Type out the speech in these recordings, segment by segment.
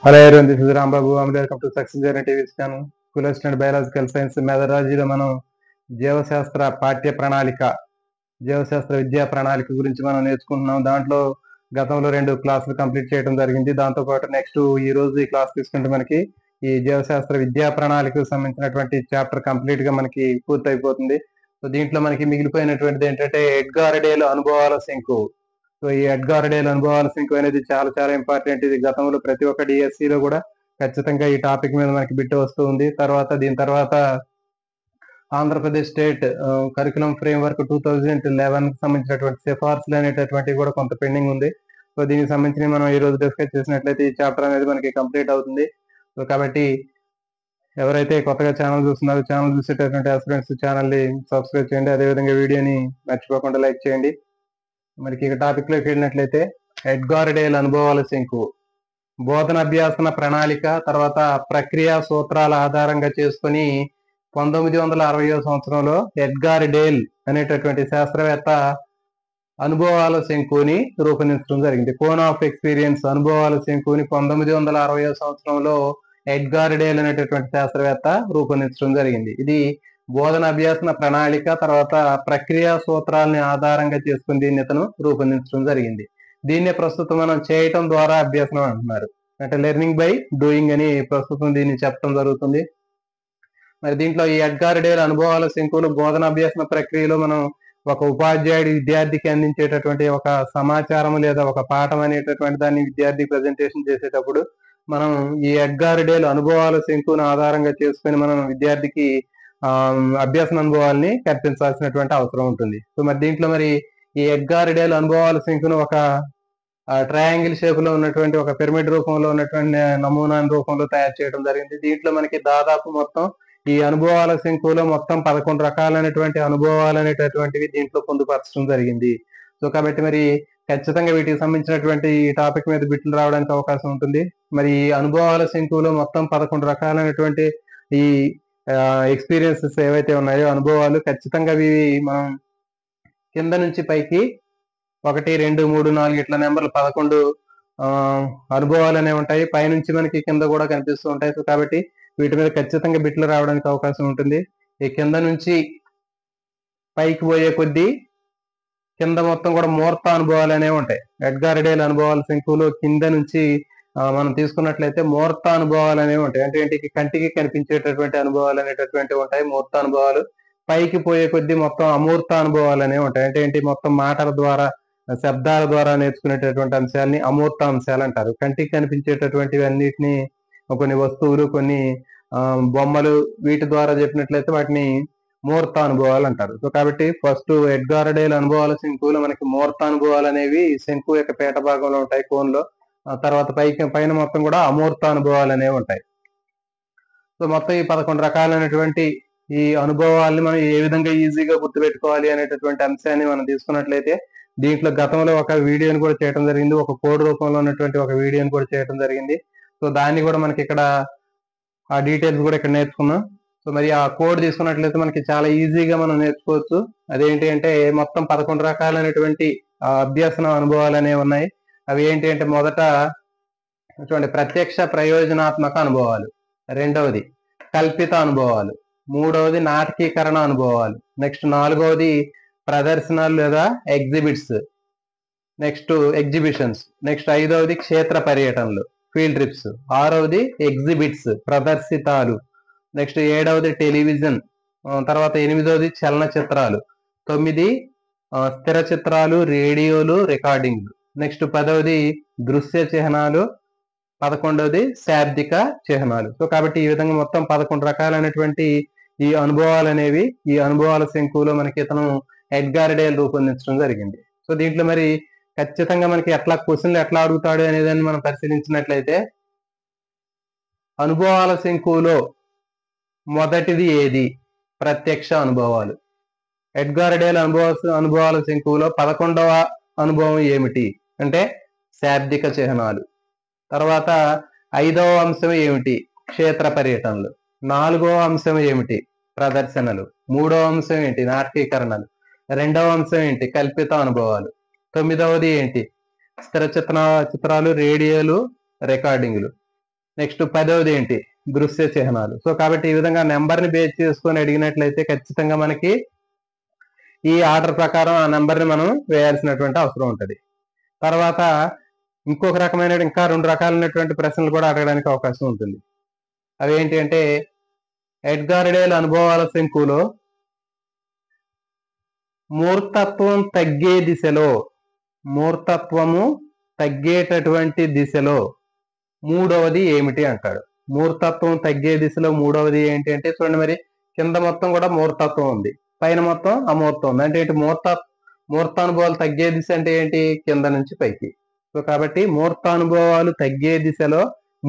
Hello everyone, this is Rambabu. Welcome to success journey TV channel. School assistant biological science మెథడాలజీలో మనం జీవశాస్త్ర పాఠ్య ప్రణాళిక, జీవశాస్త్ర విద్యా ప్రణాళిక గురించి మనం నేర్చుకుంటున్నాం. దాంట్లో గతంలో 2 క్లాసులు కంప్లీట్ చేయడం జరిగింది. దాంతోపాటు నెక్స్ట్ ఈ రోజు ఈ క్లాస్ తీసుకుంటే మనకి ఈ జీవశాస్త్ర విద్యా ప్రణాళికకు సంబంధించినటువంటి చాప్టర్ కంప్లీట్ గా మనకి పూర్తి అయిపోతుంది. సో దీంట్లో మనకి మిగిలిపోయినటువంటిది ఏంటంటే ఎడ్గార్ డేల్ అనుభవాల శంకు. సో ఈ ఎడ్గార్ డేల్ అనుభవాల శంకు అనేది చాలా చాలా ఇంపార్టెంట్. ఇది గతంలో ప్రతి ఒక్క డిఎస్సి లో కూడా ఖచ్చితంగా ఈ టాపిక్ మీద మనకి బిట్ వస్తూ ఉంది. దీని తర్వాత ఆంధ్రప్రదేశ్ స్టేట్ కరికులం ఫ్రేమ్వర్క్ 2011 కి సంబంధించినటువంటి సిఫార్సులు అనేటటువంటివి కూడా కొంత పెండింగ్ ఉంది. సో దీనికి సంబంధించి మనం ఈ రోజు డిస్కస్ చేసినట్లయితే ఈ చాప్టర్ అనేది మనకి కంప్లీట్ అవుతుంది. సో కాబట్టి ఎవరైతే కొత్తగా ఛానల్ చూస్తున్నారో ఛానల్ చూసేటటువంటి ఆస్పిరెంట్స్ ఛానల్ ని సబ్స్క్రైబ్ చేయండి. అదేవిధంగా వీడియోని మర్చిపోకుండా లైక్ చేయండి. మనకి ఇక టాపిక్ లోకి వెళ్ళినట్లయితే ఎడ్గార్ డేల్ అనుభవాల శంకు, బోధన అభ్యాసన ప్రణాళిక తర్వాత ప్రక్రియ సూత్రాల ఆధారంగా చేసుకుని 1960వ సంవత్సరంలో ఎడ్గార్ డేల్ అనేటటువంటి శాస్త్రవేత్త అనుభవాల శంకుని రూపొందించడం జరిగింది. కోన్ ఆఫ్ ఎక్స్పీరియన్స్ అనుభవాల శంకుని 1960వ సంవత్సరంలో ఎడ్గార్ డేల్ అనేటటువంటి శాస్త్రవేత్త రూపొందించడం జరిగింది. ఇది బోధన అభ్యాసన ప్రణాళిక తర్వాత ప్రక్రియ సూత్రాలని ఆధారంగా చేసుకుని దీన్ని ఇతను రూపొందించడం జరిగింది. దీన్నే ప్రస్తుతం మనం చేయటం ద్వారా అభ్యాసనం అంటున్నారు, అంటే లెర్నింగ్ బై డూయింగ్ అని ప్రస్తుతం దీన్ని చెప్పడం జరుగుతుంది. మరి దీంట్లో ఈ ఎడ్గార్ డేల్ అనుభవాల శంకులు బోధన అభ్యాసన ప్రక్రియలో మనం ఒక ఉపాధ్యాయుడి విద్యార్థికి అందించేటటువంటి ఒక సమాచారం లేదా ఒక పాఠం అనేటటువంటి దాన్ని విద్యార్థికి ప్రజెంటేషన్ చేసేటప్పుడు మనం ఈ ఎడ్గార్ డేల్ అనుభవాల శంకును ఆధారంగా చేసుకుని మనం విద్యార్థికి అభ్యాసన అనుభవాల్ని కల్పించాల్సినటువంటి అవసరం ఉంటుంది. సో మరి దీంట్లో మరి ఈ ఎడ్గార్ డేల్ అనుభవాల శంకును ఒక ట్రయాంగిల్ షేప్ లో ఉన్నటువంటి ఒక పిరమిడ్ రూపంలో ఉన్నటువంటి నమూనా రూపంలో తయారు చేయడం జరిగింది. దీంట్లో మనకి దాదాపు మొత్తం ఈ అనుభవాల శంకులో మొత్తం 11 రకాలైనటువంటి అనుభవాలు అనేటటువంటివి దీంట్లో పొందుపరచడం జరిగింది. సో కాబట్టి మరి ఖచ్చితంగా వీటికి సంబంధించినటువంటి ఈ టాపిక్ మీద బిట్లు రావడానికి అవకాశం ఉంటుంది. మరి ఈ అనుభవాల శంకులో మొత్తం 11 రకాలైనటువంటి ఈ ఎక్స్పీరియన్సెస్ ఏవైతే ఉన్నాయో అనుభవాలు ఖచ్చితంగా ఇవి మనం కింద నుంచి పైకి 1, 2, 3, 4 ఇట్లా నెంబర్లు 11 అనుభవాలు అనేవి ఉంటాయి. పైనుంచి మనకి కింద కూడా కనిపిస్తూ ఉంటాయి. సో కాబట్టి వీటి మీద ఖచ్చితంగా బిట్లు రావడానికి అవకాశం ఉంటుంది. ఈ కింద నుంచి పైకి పోయే కొద్దీ కింద మొత్తం కూడా మూర్త అనుభవాలు అనేవి ఉంటాయి. ఎడ్గార్ డేల్ అనుభవాల శంకులో కింద నుంచి మనం తీసుకున్నట్లయితే మూర్త అనుభవాలు అనేవి ఉంటాయి. అంటే ఏంటి, కంటికి కనిపించేటటువంటి అనుభవాలు అనేటటువంటివి ఉంటాయి మూర్త అనుభవాలు. పైకి పోయే కొద్దీ మొత్తం అమూర్త అనుభవాలు అనేవి ఉంటాయి. అంటే ఏంటి, మొత్తం మాటల ద్వారా శబ్దాల ద్వారా నేర్చుకునేటటువంటి అంశాలని అమూర్త అంశాలు అంటారు. కంటికి కనిపించేటటువంటివి అన్నిటిని కొన్ని వస్తువులు, కొన్ని బొమ్మలు, వీటి ద్వారా చెప్పినట్లయితే వాటిని మూర్త అనుభవాలు అంటారు. సో కాబట్టి ఫస్ట్ ఎడ్గార్ డేల్ అనుభవాల శంకులో మనకి మూర్త అనుభవాలు అనేవి శంకు యొక్క పేట భాగంలో ఉంటాయి, కోన్ లో. తర్వాత పైన మొత్తం కూడా అమూర్త అనుభవాలు అనేవి ఉంటాయి. సో మొత్తం ఈ 11 రకాలైనటువంటి ఈ అనుభవాల్ని మనం ఏ విధంగా ఈజీగా గుర్తుపెట్టుకోవాలి అనేటటువంటి అంశాన్ని మనం తీసుకున్నట్లయితే దీంట్లో గతంలో ఒక వీడియోని కూడా చేయడం జరిగింది, ఒక కోడ్ రూపంలో ఉన్నటువంటి ఒక వీడియోని కూడా చేయడం జరిగింది. సో దాన్ని కూడా మనకి ఇక్కడ ఆ డీటెయిల్స్ కూడా ఇక్కడ నేర్చుకున్నాం. సో మరి ఆ కోడ్ తీసుకున్నట్లయితే మనకి చాలా ఈజీగా మనం నేర్చుకోవచ్చు. అదేంటి అంటే మొత్తం 11 రకాలైనటువంటి అభ్యసన అనుభవాలు అనేవి ఉన్నాయి. అవి ఏంటి అంటే మొదట చూడండి, ప్రత్యక్ష ప్రయోజనాత్మక అనుభవాలు, రెండవది కల్పిత అనుభవాలు, మూడవది నాటకీకరణ అనుభవాలు, నెక్స్ట్ 4వది ప్రదర్శనలు లేదా ఎగ్జిబిషన్స్, నెక్స్ట్ 5వది క్షేత్ర పర్యటనలు ఫీల్డ్ ట్రిప్స్, 6వది ఎగ్జిబిట్స్ ప్రదర్శితాలు, నెక్స్ట్ 7వది టెలివిజన్, తర్వాత 8వది చలనచిత్రాలు, 9 స్థిర చిత్రాలు, రేడియోలు, రికార్డింగ్లు, నెక్స్ట్ 10వది దృశ్య చిహ్నాలు, 11వది శాబ్దిక చిహ్నాలు. సో కాబట్టి ఈ విధంగా మొత్తం 11 రకాలైనటువంటి ఈ అనుభవాలు అనేవి ఈ అనుభవాల శంకులో మనకి ఇతను ఎడ్గార్ డేల్ రూపొందించడం జరిగింది. సో దీంట్లో మరి ఖచ్చితంగా మనకి క్వశ్చన్లు ఎట్లా అడుగుతాడు అనేదాన్ని మనం పరిశీలించినట్లయితే అనుభవాల శంకులో మొదటిది ఏది? ప్రత్యక్ష అనుభవాలు. ఎడ్గార్ డేల్ అనుభవాల శంకులో 11వ అనుభవం ఏమిటి అంటే శాబ్దిక చిహ్నాలు. తర్వాత 5వ అంశం ఏమిటి? క్షేత్ర పర్యటనలు. 4వ అంశం ఏమిటి? ప్రదర్శనలు. 3వ అంశం ఏంటి? నాటకీకరణలు. 2వ అంశం ఏంటి? కల్పిత అనుభవాలు. 9వది ఏంటి? స్థిర చిత్రాలు, రేడియోలు, రికార్డింగ్లు. నెక్స్ట్ 10వది ఏంటి? దృశ్య చిహ్నాలు. సో కాబట్టి ఈ విధంగా నెంబర్ని బేస్ చేసుకొని అడిగినట్లయితే ఖచ్చితంగా మనకి ఈ ఆర్డర్ ప్రకారం ఆ నెంబర్ని మనం వేయాల్సినటువంటి అవసరం ఉంటుంది. తర్వాత ఇంకొక రకమైన ఇంకా 2 రకాలైనటువంటి ప్రశ్నలు కూడా అడగడానికి అవకాశం ఉంటుంది. అవి ఏంటి అంటే ఎడ్గార్ డేల్ అనుభవాల శంకులో మూర్తత్వం తగ్గేటటువంటి దిశలో మూడవది ఏమిటి అంటాడు. మూర్తత్వం తగ్గే దిశలో మూడవది ఏంటి అంటే చూడండి, మరి కింద మొత్తం కూడా మూర్తత్వం ఉంది, పైన మొత్తం అమూర్తం ఉంది. అంటే ఏంటి? మూర్తానుభవాలు తగ్గే దిశ అంటే ఏంటి? కింద నుంచి పైకి. సో కాబట్టి మూర్తానుభవాలు తగ్గే దిశలో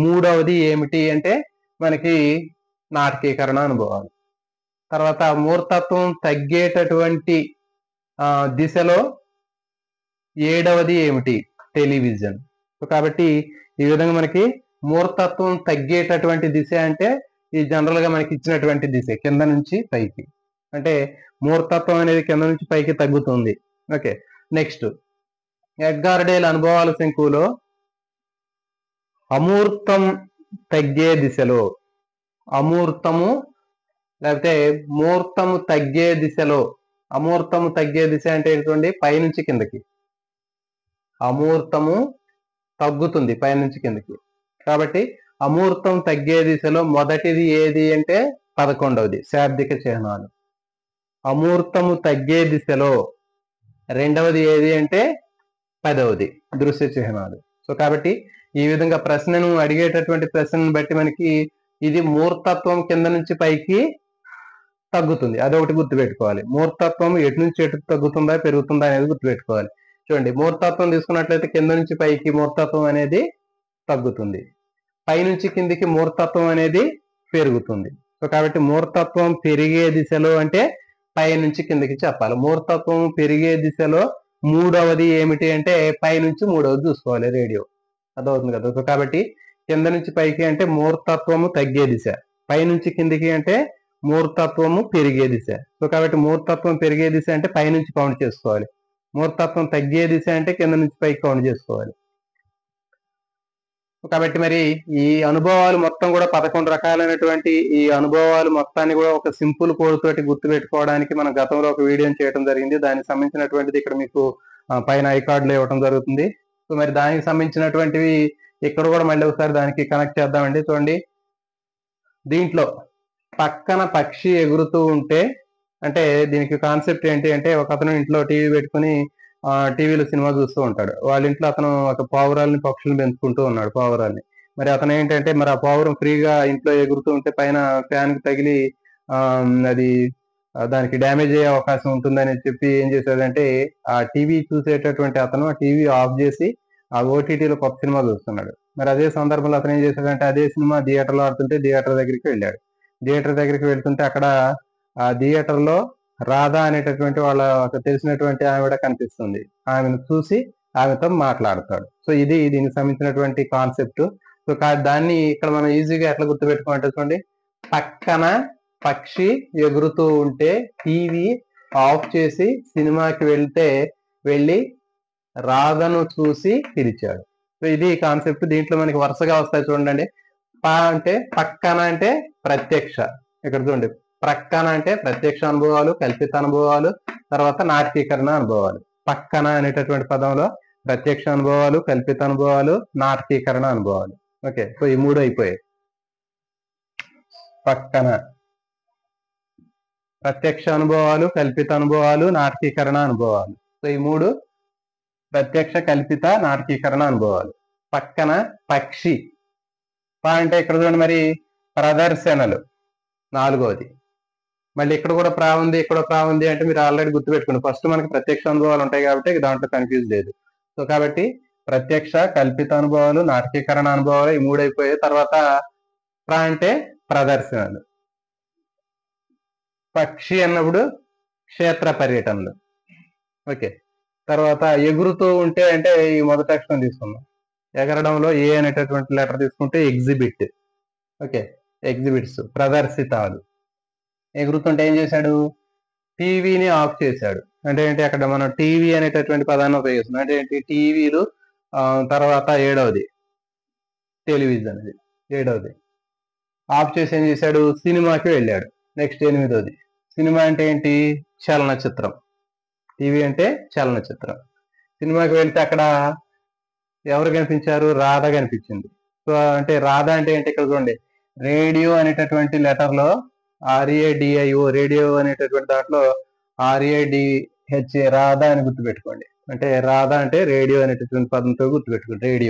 మూడవది ఏమిటి అంటే మనకి నాటకీకరణ అనుభవాలు. తర్వాత మూర్తత్వం తగ్గేటటువంటి దిశలో 7వది ఏమిటి? టెలివిజన్. సో కాబట్టి ఈ విధంగా మనకి మూర్తత్వం తగ్గేటటువంటి దిశ అంటే ఈ జనరల్ గా మనకి ఇచ్చినటువంటి దిశ కింద నుంచి పైకి, అంటే మూర్తత్వం అనేది కింద నుంచి పైకి తగ్గుతుంది. ఓకే, నెక్స్ట్ ఎడ్గార్ డేల్ అనుభవాల శంకులో అమూర్తం తగ్గే దిశలో, అమూర్తము లేకపోతే మూర్తము తగ్గే దిశలో, అమూర్తము తగ్గే దిశ అంటే ఏంటండి? పైనుంచి కిందకి. అమూర్తము తగ్గుతుంది పైనుంచి కిందకి, కాబట్టి అమూర్తం తగ్గే దిశలో మొదటిది ఏది అంటే 11వది శాబ్దిక చిహ్నాలు. అమూర్తము తగ్గే దిశలో రెండవది ఏది అంటే 10వది దృశ్య చిహ్నాలు. సో కాబట్టి ఈ విధంగా ప్రశ్నను అడిగేటటువంటి ప్రశ్నను బట్టి మనకి ఇది మూర్తత్వం కింద నుంచి పైకి తగ్గుతుంది, అదొకటి గుర్తుపెట్టుకోవాలి. మూర్తత్వం ఎటు నుంచి ఎటు తగ్గుతుందా పెరుగుతుందా అనేది గుర్తుపెట్టుకోవాలి. చూడండి, మూర్తత్వం తీసుకున్నట్లయితే కింద నుంచి పైకి మూర్తత్వం అనేది తగ్గుతుంది, పైనుంచి కిందికి మూర్తత్వం అనేది పెరుగుతుంది. సో కాబట్టి మూర్తత్వం పెరిగే దిశలో అంటే పైనుంచి కిందికి చెప్పాలి. మూర్తత్వం పెరిగే దిశలో మూడవది ఏమిటి అంటే పైనుంచి మూడవది చూసుకోవాలి, రేడియో. అదవుతుంది కదా. సో కాబట్టి కింద నుంచి పైకి అంటే మూర్తత్వము తగ్గే దిశ, పైనుంచి కిందికి అంటే మూర్తత్వము పెరిగే దిశ. సో కాబట్టి మూర్తత్వం పెరిగే దిశ అంటే పైనుంచి కౌంట్ చేసుకోవాలి, మూర్తత్వం తగ్గే దిశ అంటే కింద నుంచి పైకి కౌంట్ చేసుకోవాలి. కాబట్టి మరి ఈ అనుభవాలు మొత్తం కూడా 11 రకాలైనటువంటి ఈ అనుభవాలు మొత్తాన్ని కూడా ఒక సింపుల్ కోడ్ తోటి గుర్తు పెట్టుకోవడానికి మనం గతంలో ఒక వీడియోని చేయడం జరిగింది. దానికి సంబంధించినటువంటిది ఇక్కడ మీకు పైన ఐకార్డులో ఇవ్వడం జరుగుతుంది. సో మరి దానికి సంబంధించినటువంటివి ఇక్కడ కూడా మళ్ళీ ఒకసారి దానికి కనెక్ట్ చేద్దామండి. చూడండి, దీంట్లో పక్కన పక్షి ఎగురుతూ ఉంటే అంటే దీనికి కాన్సెప్ట్ ఏంటి అంటే ఒక అతను ఇంట్లో టీవీ పెట్టుకుని టీవీలో సినిమా చూస్తూ ఉంటాడు. వాళ్ళ ఇంట్లో అతను ఒక పావురాలని పక్షులను పెంచుకుంటూ ఉన్నాడు, పావురాల్ని. మరి అతను ఏంటంటే మరి ఆ పావురం ఫ్రీగా ఇంట్లో ఎగురుతూ ఉంటే పైన ఫ్యాన్ కి తగిలి అది దానికి డ్యామేజ్ అయ్యే అవకాశం ఉంటుందని చెప్పి ఏం చేశాడంటే ఆ టీవీ చూసేటటువంటి అతను ఆ టీవీ ఆఫ్ చేసి ఆ ఓటీటీలో కొత్త సినిమా చూస్తున్నాడు. మరి అదే సందర్భంలో అతను ఏం చేశాడంటే అదే సినిమా థియేటర్లో ఆడుతుంటే థియేటర్ దగ్గరికి వెళ్ళాడు. థియేటర్ దగ్గరికి వెళ్తుంటే అక్కడ ఆ థియేటర్లో రాధా అనేటటువంటి వాళ్ళ తెలిసినటువంటి ఆవిడ కనిపిస్తుంది. ఆమెను చూసి ఆమెతో మాట్లాడతాడు. సో ఇది దీనికి సంబంధించినటువంటి కాన్సెప్ట్. సో దాన్ని ఇక్కడ మనం ఈజీగా ఎట్లా గుర్తుపెట్టుకోమంటే చూడండి, పక్కన పక్షి ఎగురుతూ ఉంటే టీవీ ఆఫ్ చేసి సినిమాకి వెళ్ళి రాధను చూసి పిలిచాడు. సో ఇది కాన్సెప్ట్. దీంట్లో మనకి వరుసగా వస్తాయి చూడండి. అంటే పక్కన అంటే ప్రత్యక్ష, ఇక్కడ చూడండి ప్రక్కన అంటే ప్రత్యక్ష అనుభవాలు, కల్పిత అనుభవాలు, తర్వాత నాటకీకరణ అనుభవాలు. పక్కన అనేటటువంటి పదంలో ప్రత్యక్ష అనుభవాలు, కల్పిత అనుభవాలు, నాటకీకరణ అనుభవాలు. ఓకే, సో ఈ మూడు అయిపోయాయి. పక్కన ప్రత్యక్ష అనుభవాలు, కల్పిత అనుభవాలు, నాటకీకరణ అనుభవాలు. సో ఈ మూడు ప్రత్యక్ష, కల్పిత, నాటకీకరణ అనుభవాలు. పక్కన పక్షి అంటే ఇక్కడ చూడండి మరి ప్రదర్శనలు 4వది. మళ్ళీ ఇక్కడ కూడా ప్రా ఉంది, ఇక్కడ ప్రా ఉంది అంటే మీరు ఆల్రెడీ గుర్తుపెట్టుకోండి. ఫస్ట్ మనకి ప్రత్యక్ష అనుభవాలు ఉంటాయి కాబట్టి దాంట్లో కన్ఫ్యూజ్ లేదు. సో కాబట్టి ప్రత్యక్ష, కల్పిత అనుభవాలు, నాటకీకరణ అనుభవాలు ఈ మూడు అయిపోయాయి. తర్వాత ప్రా అంటే ప్రదర్శనలు. పక్షి అన్నప్పుడు క్షేత్ర పర్యటనలు. ఓకే, తర్వాత ఎగురుతూ ఉంటే అంటే ఈ మొదటి అక్షరం తీసుకుందాం. ఎగరడంలో ఏ అనేటటువంటి లెటర్ తీసుకుంటే ఎగ్జిబిట్. ఓకే, ఎగ్జిబిట్స్ ప్రదర్శితాలు. ఎగురుతుంటే ఏం చేశాడు? టీవీని ఆఫ్ చేశాడు. అంటే ఏంటి? అక్కడ మనం టీవీ అనేటటువంటి పదాన్ని ఉపయోగిస్తున్నాం. అంటే ఏంటి? టీవీలు. తర్వాత 7వది టెలివిజన్. 7వది. ఆఫ్ చేసి ఏం చేశాడు, సినిమాకి వెళ్ళాడు. నెక్స్ట్ 8వది. సినిమా అంటే ఏంటి, చలనచిత్రం. టీవీ అంటే చలనచిత్రం. సినిమాకి వెళ్తే అక్కడ ఎవరు కనిపించారు, రాధ కనిపించింది. సో అంటే రాధ అంటే ఏంటి, ఇక్కడ చూడండి రేడియో అనేటటువంటి లెటర్ లో RADIO, రేడియో అనేటటువంటి దాంట్లో RADHA, రాధ అని గుర్తుపెట్టుకోండి. అంటే రాధ అంటే రేడియో అనేటటువంటి పదంతో గుర్తుపెట్టుకోండి.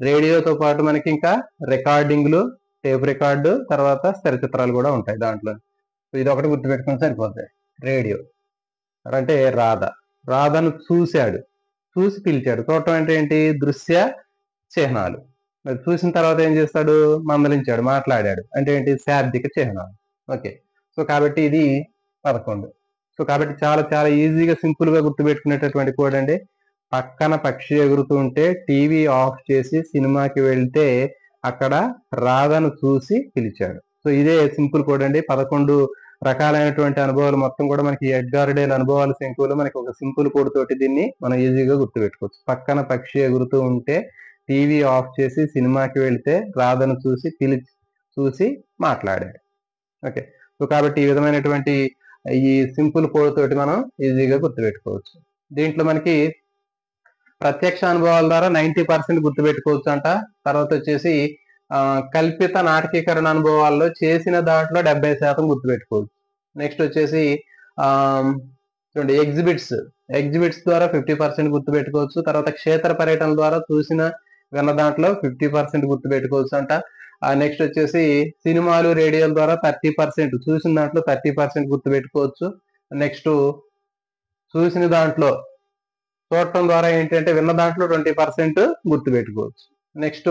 రేడియోతో పాటు మనకి ఇంకా రికార్డింగ్లు, టేప్ రికార్డు, తర్వాత స్థిర చిత్రాలు కూడా ఉంటాయి దాంట్లో. ఇది ఒకటి గుర్తుపెట్టుకుని సరిపోతాయి. రేడియో అంటే రాధను చూశాడు, చూసి పిలిచాడు. చూడటం అంటే ఏంటి, దృశ్య చిహ్నాలు. చూసిన తర్వాత ఏం చేస్తాడు, మందలించాడు, మాట్లాడాడు అంటే ఏంటి, శాబ్దిక చిహ్నాలు. ఓకే. సో కాబట్టి ఇది 11. సో కాబట్టి చాలా చాలా ఈజీగా సింపుల్ గా గుర్తుపెట్టుకునేటటువంటి కోడ్ అండి. పక్కన పక్షి ఎగురుతూ ఉంటే టీవీ ఆఫ్ చేసి సినిమాకి వెళ్తే అక్కడ రాధను చూసి పిలిచాడు. సో ఇదే సింపుల్ కోడ్ అండి. 11 రకాలైనటువంటి అనుభవాలు మొత్తం కూడా మనకి ఎడ్గార్ డేల్ అనుభవాల శంకువులో మనకి ఒక సింపుల్ కోడ్ తోటి దీన్ని మనం ఈజీగా గుర్తుపెట్టుకోవచ్చు. పక్కన పక్షి ఎగురుతూ ఉంటే టీవీ ఆఫ్ చేసి సినిమాకి వెళ్తే రాధను చూసి మాట్లాడాడు. ఓకే. సో కాబట్టి ఈ విధమైనటువంటి ఈ సింపుల్ కోడ్ తోటి మనం ఈజీగా గుర్తుపెట్టుకోవచ్చు. దీంట్లో మనకి ప్రత్యక్ష అనుభవాల ద్వారా 90% గుర్తుపెట్టుకోవచ్చు అంట. తర్వాత వచ్చేసి కల్పిత నాటకీకరణ అనుభవాల్లో చేసిన దాంట్లో 70% గుర్తుపెట్టుకోవచ్చు. నెక్స్ట్ వచ్చేసి చూడండి ఎగ్జిబిట్స్ ద్వారా 50% గుర్తుపెట్టుకోవచ్చు. తర్వాత క్షేత్ర పర్యటన ద్వారా విన్న దాంట్లో 50% గుర్తుపెట్టుకోవచ్చు అంట. నెక్స్ట్ వచ్చేసి సినిమాలు, రేడియోల ద్వారా 30%, చూసిన దాంట్లో 30% గుర్తుపెట్టుకోవచ్చు. నెక్స్ట్ చూసిన దాంట్లో, చూడటం ద్వారా ఏంటంటే విన్న దాంట్లో 20% గుర్తుపెట్టుకోవచ్చు. నెక్స్ట్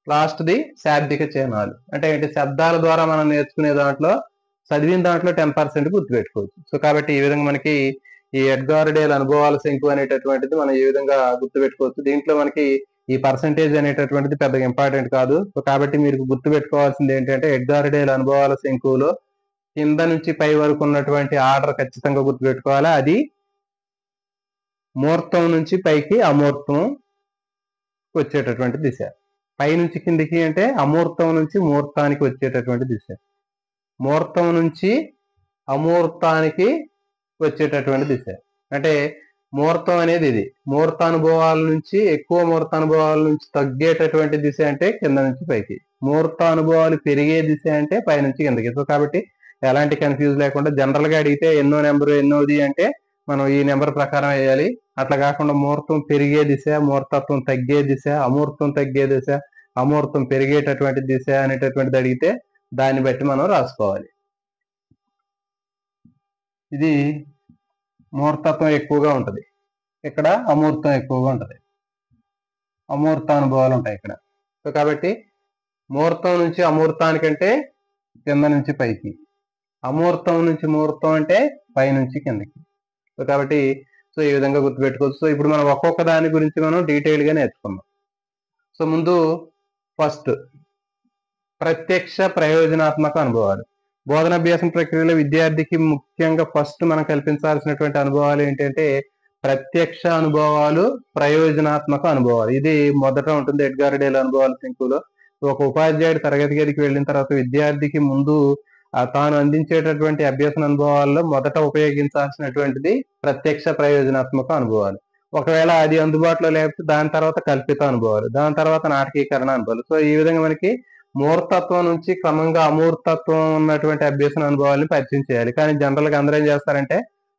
లాస్ట్ది శాబ్దిక చిహ్నాలు అంటే ఏంటి, శబ్దాల ద్వారా మనం నేర్చుకునే దాంట్లో చదివిన దాంట్లో 10% గుర్తుపెట్టుకోవచ్చు. సో కాబట్టి ఈ విధంగా మనకి ఈ ఎడ్గార్ డేల్ అనుభవాల శంకు అనేటటువంటిది మనం ఈ విధంగా గుర్తుపెట్టుకోవచ్చు. దీంట్లో మనకి ఈ పర్సంటేజ్ అనేటటువంటిది పెద్దగా ఇంపార్టెంట్ కాదు. సో కాబట్టి మీరు గుర్తుపెట్టుకోవాల్సింది ఏంటంటే ఎడ్గార్ డేల్ అనుభవాల శంకులో కింద నుంచి పై వరకు ఉన్నటువంటి ఆర్డర్ ఖచ్చితంగా గుర్తుపెట్టుకోవాలి. అది మూర్తం నుంచి పైకి అమూర్తం వచ్చేటటువంటి దిశ. పై నుంచి కిందికి అంటే అమూర్తం నుంచి మూర్తానికి వచ్చేటటువంటి దిశ. మూర్తం నుంచి అమూర్తానికి వచ్చేటటువంటి దిశ. అంటే మూర్తం అనేది ఇది. మూర్తానుభవాల నుంచి ఎక్కువ మూర్తానుభవాల నుంచి తగ్గేటటువంటి దిశ అంటే కింద నుంచి పైకి. మూర్తానుభవాలు పెరిగే దిశ అంటే పై నుంచి కిందకి. సో కాబట్టి ఎలాంటి కన్ఫ్యూజ్ లేకుండా జనరల్ గా అడిగితే ఎన్నో నెంబరు ఎన్నోది అంటే మనం ఈ నెంబర్ ప్రకారం వేయాలి. అట్లా కాకుండా మూర్తం పెరిగే దిశ, మూర్తత్వం తగ్గే దిశ, అమూర్తం తగ్గే దిశ, అమూర్తం పెరిగేటటువంటి దిశ అనేటటువంటిది అడిగితే దాన్ని బట్టి మనం రాసుకోవాలి. ఇది మూర్తత్వం ఎక్కువగా ఉంటది, ఇక్కడ అమూర్తం ఎక్కువగా ఉంటది. అమూర్త అనుభవాలు ఉంటాయి ఇక్కడ. సో కాబట్టి మూర్తం నుంచి అమూర్తానికంటే కింద నుంచి పైకి, అమూర్తం నుంచి మూర్తం అంటే పై నుంచి కిందకి. సో కాబట్టి ఈ విధంగా గుర్తుపెట్టుకోవచ్చు. సో ఇప్పుడు మనం ఒక్కొక్క దాని గురించి మనం డీటెయిల్ గా నేర్చుకుందాం. సో ముందు ఫస్ట్ ప్రత్యక్ష ప్రయోజనాత్మక అనుభవాలు. బోధనాభ్యాసం ప్రక్రియలో విద్యార్థికి ముఖ్యంగా ఫస్ట్ మనం కల్పించాల్సినటువంటి అనుభవాలు ఏంటంటే ప్రత్యక్ష అనుభవాలు, ప్రయోజనాత్మక అనుభవాలు. ఇది మొదట ఉంటుంది ఎడ్గార్ డేల్ అనుభవాల శంకులో. ఒక ఉపాధ్యాయుడు తరగతి గదికి వెళ్ళిన తర్వాత విద్యార్థికి ముందు తాను అందించేటటువంటి అభ్యసన అనుభవాల్లో మొదట ఉపయోగించాల్సినటువంటిది ప్రత్యక్ష ప్రయోజనాత్మక అనుభవాలు. ఒకవేళ అది అందుబాటులో లేకపోతే దాని తర్వాత కల్పిత అనుభవాలు, దాని తర్వాత నాటకీకరణ అనుభవాలు. సో ఈ విధంగా మనకి మూర్తత్వం నుంచి క్రమంగా అమూర్తత్వం ఉన్నటువంటి అభ్యసన అనుభవాల్ని పరిచయం చేయాలి. కానీ జనరల్ గా అందరూ ఏం చేస్తారంటే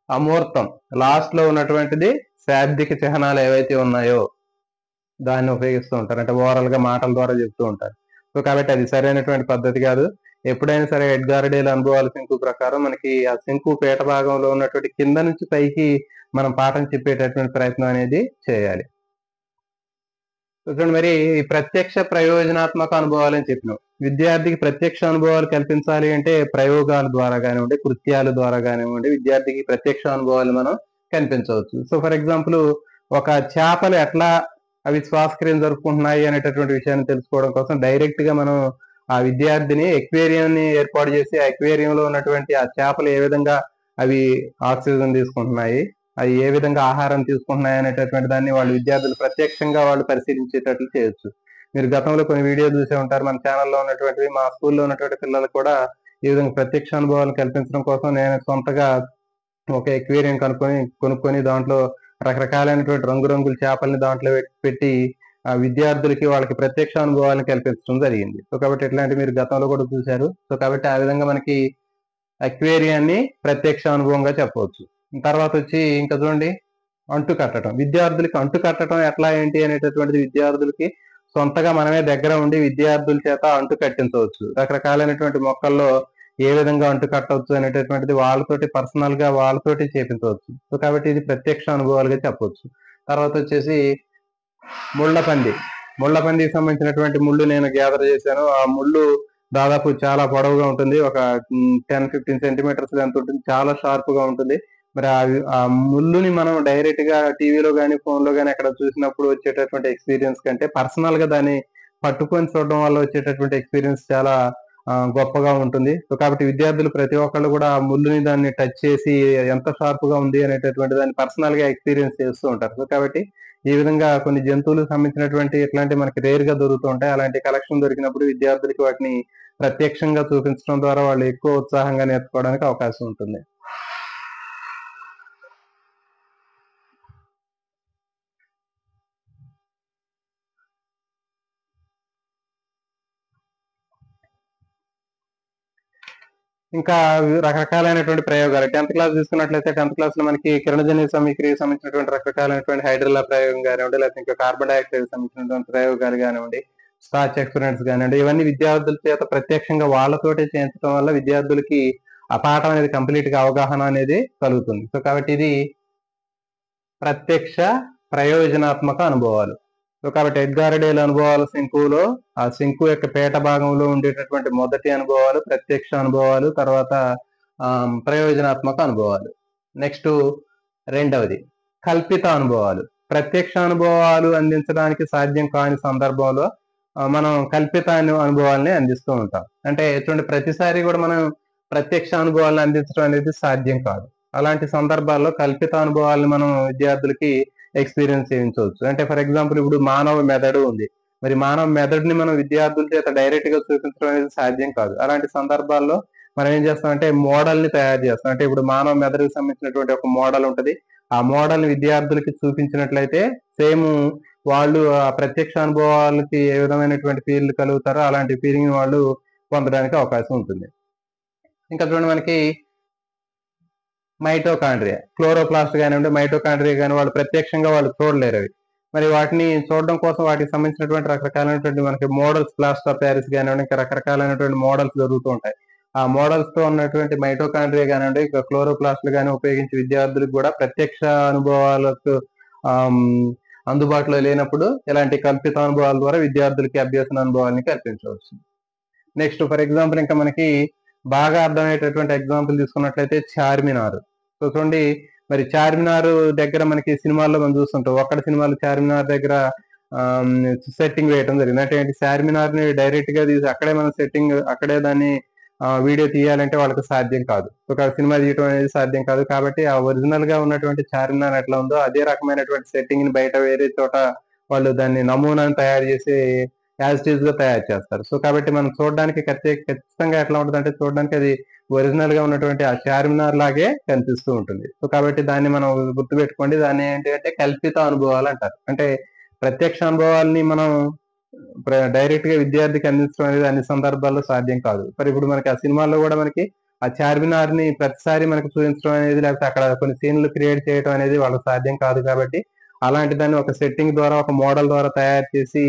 అమూర్తం లాస్ట్ లో ఉన్నటువంటిది శాబ్దిక చిహ్నాలు ఏవైతే ఉన్నాయో దాన్ని ఉపయోగిస్తూ ఉంటారు. అంటే ఓవరాల్ గా మాటల ద్వారా చెప్తూ ఉంటారు. సో కాబట్టి అది సరైనటువంటి పద్ధతి కాదు. ఎప్పుడైనా సరే ఎడ్గార్ డేల్ అనుభవాల శంకు ప్రకారం మనకి ఆ శంకు పీఠ భాగంలో ఉన్నటువంటి కింద నుంచి పైకి మనం పాఠం చెప్పేటటువంటి ప్రయత్నం అనేది చేయాలి. చూడండి, మరి ఈ ప్రత్యక్ష ప్రయోజనాత్మక అనుభవాలు అని చెప్పినాం. విద్యార్థికి ప్రత్యక్ష అనుభవాలు కల్పించాలి అంటే ప్రయోగాల ద్వారా కానివ్వండి, కృత్యాల ద్వారా కానివ్వండి, విద్యార్థికి ప్రత్యక్ష అనుభవాలు మనం కనిపించవచ్చు. సో ఫర్ ఎగ్జాంపుల్ ఒక చేపలు ఎట్లా అవి శ్వాసక్రియను జరుపుకుంటున్నాయి అనేటటువంటి విషయాన్ని తెలుసుకోవడం కోసం డైరెక్ట్ గా మనం ఆ విద్యార్థిని ఎక్వేరియంని ఏర్పాటు చేసి ఆ ఎక్వేరియంలో ఉన్నటువంటి ఆ చేపలు ఏ విధంగా అవి ఆక్సిజన్ తీసుకుంటున్నాయి, అవి ఏ విధంగా ఆహారం తీసుకుంటున్నాయి అనేటటువంటి దాన్ని వాళ్ళు విద్యార్థులు ప్రత్యక్షంగా వాళ్ళు పరిశీలించేటట్లు చేయొచ్చు. మీరు గతంలో కొన్ని వీడియోలు చూసే ఉంటారు మన ఛానల్లో ఉన్నటువంటివి. మా స్కూల్లో ఉన్నటువంటి పిల్లలకు కూడా ఈ విధంగా ప్రత్యక్ష అనుభవాలను కల్పించడం కోసం నేను సొంతగా ఒక ఎక్వేరియం కొనుక్కొని దాంట్లో రకరకాలైనటువంటి రంగురంగుల చేపల్ని దాంట్లో పెట్టి విద్యార్థులకి వాళ్ళకి ప్రత్యక్ష అనుభవాలను కల్పించడం జరిగింది. సో కాబట్టి ఇట్లాంటి మీరు గతంలో కూడా చూశారు. సో కాబట్టి ఆ విధంగా మనకి అక్వేరియాన్ని ప్రత్యక్ష అనుభవంగా చెప్పవచ్చు. తర్వాత వచ్చి ఇంకా చూడండి, అంటు కట్టడం. విద్యార్థులకి అంటు కట్టడం ఎట్లా ఏంటి అనేటటువంటిది విద్యార్థులకి సొంతగా మనమే దగ్గర ఉండి విద్యార్థుల చేత అంటు కట్టించవచ్చు. రకరకాలైనటువంటి మొక్కల్లో ఏ విధంగా అంటు కట్టవచ్చు అనేటటువంటిది వాళ్ళతోటి పర్సనల్ గా వాళ్ళతోటి చేపించవచ్చు. సో కాబట్టి ఇది ప్రత్యక్ష అనుభవాలుగా చెప్పవచ్చు. తర్వాత వచ్చేసి ముళ్ళపందికి సంబంధించినటువంటి ముళ్ళు నేను గ్యాదర్ చేశాను. ఆ ముళ్ళు దాదాపు చాలా పొడవుగా ఉంటుంది. ఒక 10-15 సెంటీమీటర్స్ ఎంత ఉంటుంది. చాలా షార్ప్ గా ఉంటుంది. మరి ఆ ముళ్ళుని మనం డైరెక్ట్ గా టీవీలో కానీ ఫోన్ లో కానీ అక్కడ చూసినప్పుడు వచ్చేటటువంటి ఎక్స్పీరియన్స్ కంటే పర్సనల్ గా దాన్ని పట్టుకొని చూడడం వల్ల వచ్చేటటువంటి ఎక్స్పీరియన్స్ చాలా గొప్పగా ఉంటుంది. సో కాబట్టి విద్యార్థులు ప్రతి ఒక్కళ్ళు కూడా ఆ ముళ్ళుని దాన్ని టచ్ చేసి ఎంత షార్ప్ గా ఉంది అనేటటువంటి దాన్ని పర్సనల్ గా ఎక్స్పీరియన్స్ చేస్తూ ఉంటారు. సో కాబట్టి ఈ విధంగా కొన్ని జంతువులకు సంబంధించినటువంటి ఇట్లాంటి మనకి రేర్ గా దొరుకుతూ ఉంటాయి. అలాంటి కలెక్షన్ దొరికినప్పుడు విద్యార్థులకి వాటిని ప్రత్యక్షంగా చూపించడం ద్వారా వాళ్ళు ఎక్కువ ఉత్సాహంగా నేర్చుకోవడానికి అవకాశం ఉంటుంది. ఇంకా రకరకాలైనటువంటి ప్రయోగాలు 10th క్లాస్ తీసుకున్నట్లయితే 10th క్లాస్ లో మనకి కిరణజన్య సమీక్రియకు సంబంధించినటువంటి రకరకాలైనటువంటి హైడ్రిల్లా ప్రయోగం కానివ్వండి, లేకపోతే ఇంకా కార్బన్ డైఆక్సైడ్ సంబంధించినటువంటి ప్రయోగాలు కానివ్వండి, స్కాచ్ ఎక్స్పెరిమెంట్స్ కానివ్వండి, ఇవన్నీ విద్యార్థుల చేత ప్రత్యక్షంగా వాళ్ళతోటే చేయించడం వల్ల విద్యార్థులకి ఆ పాఠం అనేది కంప్లీట్ గా అవగాహన అనేది కలుగుతుంది. సో కాబట్టి ఇది ప్రత్యక్ష ప్రయోజనాత్మక అనుభవాలు. సో కాబట్టి ఎడ్గార్ డేల్ అనుభవాల శంకువులో ఆ శంకు యొక్క పేట భాగంలో ఉండేటటువంటి మొదటి అనుభవాలు ప్రత్యక్ష అనుభవాలు, తర్వాత ప్రయోజనాత్మక అనుభవాలు. నెక్స్ట్ రెండవది కల్పిత అనుభవాలు. ప్రత్యక్ష అనుభవాలు అందించడానికి సాధ్యం కాని సందర్భంలో మనం కల్పిత అనుభవాల్ని అందిస్తూ ఉంటాం. అంటే చూడండి, ప్రతిసారి కూడా మనం ప్రత్యక్ష అనుభవాలను అందించడం అనేది సాధ్యం కాదు. అలాంటి సందర్భాల్లో కల్పిత అనుభవాలను మనం విద్యార్థులకి ఎక్స్పీరియన్స్ చేయించవచ్చు. అంటే ఫర్ ఎగ్జాంపుల్ ఇప్పుడు మానవ మెదడు ఉంది. మరి మానవ మెదడుని మనం విద్యార్థుల చేత డైరెక్ట్ గా చూపించడం అనేది సాధ్యం కాదు. అలాంటి సందర్భాల్లో మనం ఏం చేస్తామంటే మోడల్ ని తయారు చేస్తాం. అంటే ఇప్పుడు మానవ మెదడుకి సంబంధించినటువంటి ఒక మోడల్ ఉంటది. ఆ మోడల్ ని విద్యార్థులకి చూపించినట్లయితే సేమ్ వాళ్ళు ఆ ప్రత్యక్ష అనుభవాలకి ఏ విధమైనటువంటి ఫీల్ కలుగుతారో అలాంటి ఫీలింగ్ వాళ్ళు పొందడానికి అవకాశం ఉంటుంది. ఇంకా చూడండి, మనకి మైటోకాండ్రియా, క్లోరోప్లాస్ట్ కానివ్వండి, మైటోకాండ్రియా కానీ వాళ్ళు ప్రత్యక్షంగా వాళ్ళు చూడలేరు అవి. మరి వాటిని చూడడం కోసం వాటికి సంబంధించినటువంటి రకరకాలైనటువంటి మనకి మోడల్స్, ప్లాస్టర్ ఆఫ్ ప్యారిస్ కానివ్వండి, ఇంకా రకరకాలైనటువంటి మోడల్స్ జరుగుతూ ఉంటాయి. ఆ మోడల్స్ తో ఉన్నటువంటి మైటోకాండ్రియా కానివ్వండి, ఇంకా క్లోరోప్లాస్ట్లు కానీ ఉపయోగించి విద్యార్థులకు కూడా ప్రత్యక్ష అనుభవాలకు అందుబాటులో లేనప్పుడు ఇలాంటి కల్పిత అనుభవాల ద్వారా విద్యార్థులకి అభ్యసన అనుభవాన్ని కల్పించవచ్చు. నెక్స్ట్ ఫర్ ఎగ్జాంపుల్ ఇంకా మనకి బాగా అర్థమయ్యేటటువంటి ఎగ్జాంపుల్ తీసుకున్నట్లయితే చార్మినార్. సో చూడండి, మరి చార్మినార్ దగ్గర మనకి సినిమాల్లో మనం చూస్తుంటాం. ఒక్కడ సినిమాలో చార్మినార్ దగ్గర సెట్టింగ్ వేయడం జరిగింది. అంటే చార్మినార్ ని డైరెక్ట్ గా తీసి అక్కడే మనం సెట్టింగ్ అక్కడే దాన్ని వీడియో తీయాలంటే వాళ్ళకి సాధ్యం కాదు. ఒక సినిమా తీయడం అనేది సాధ్యం కాదు. కాబట్టి ఆ ఒరిజినల్ గా ఉన్నటువంటి చార్మినార్ ఎట్లా ఉందో అదే రకమైనటువంటి సెట్టింగ్ ని బయట వేరే చోట వాళ్ళు దాన్ని నమూనాను తయారు చేసి యాజ్ ఇట్ ఈజ్ గా తయారు చేస్తారు. సో కాబట్టి మనం చూడడానికి ఖచ్చితంగా ఎట్లా ఉంటుంది అంటే చూడడానికి అది ఒరిజినల్ గా ఉన్నటువంటి ఆ చార్మినార్ లాగే కనిపిస్తూ ఉంటుంది. సో కాబట్టి దాన్ని మనం గుర్తుపెట్టుకోండి. దాన్ని ఏంటంటే కల్పిత అనుభవాలు అంటారు. అంటే ప్రత్యక్ష అనుభవాల్ని మనం డైరెక్ట్ గా విద్యార్థికి అందించడం అనేది అన్ని సందర్భాల్లో సాధ్యం కాదు. మరి ఇప్పుడు మనకి ఆ సినిమాల్లో కూడా మనకి ఆ చార్మినార్ ని ప్రతిసారి మనకి చూపించడం అనేది, లేకపోతే అక్కడ కొన్ని సీన్లు క్రియేట్ చేయడం అనేది వాళ్ళకి సాధ్యం కాదు. కాబట్టి అలాంటి దాన్ని ఒక సెట్టింగ్ ద్వారా, ఒక మోడల్ ద్వారా తయారు చేసి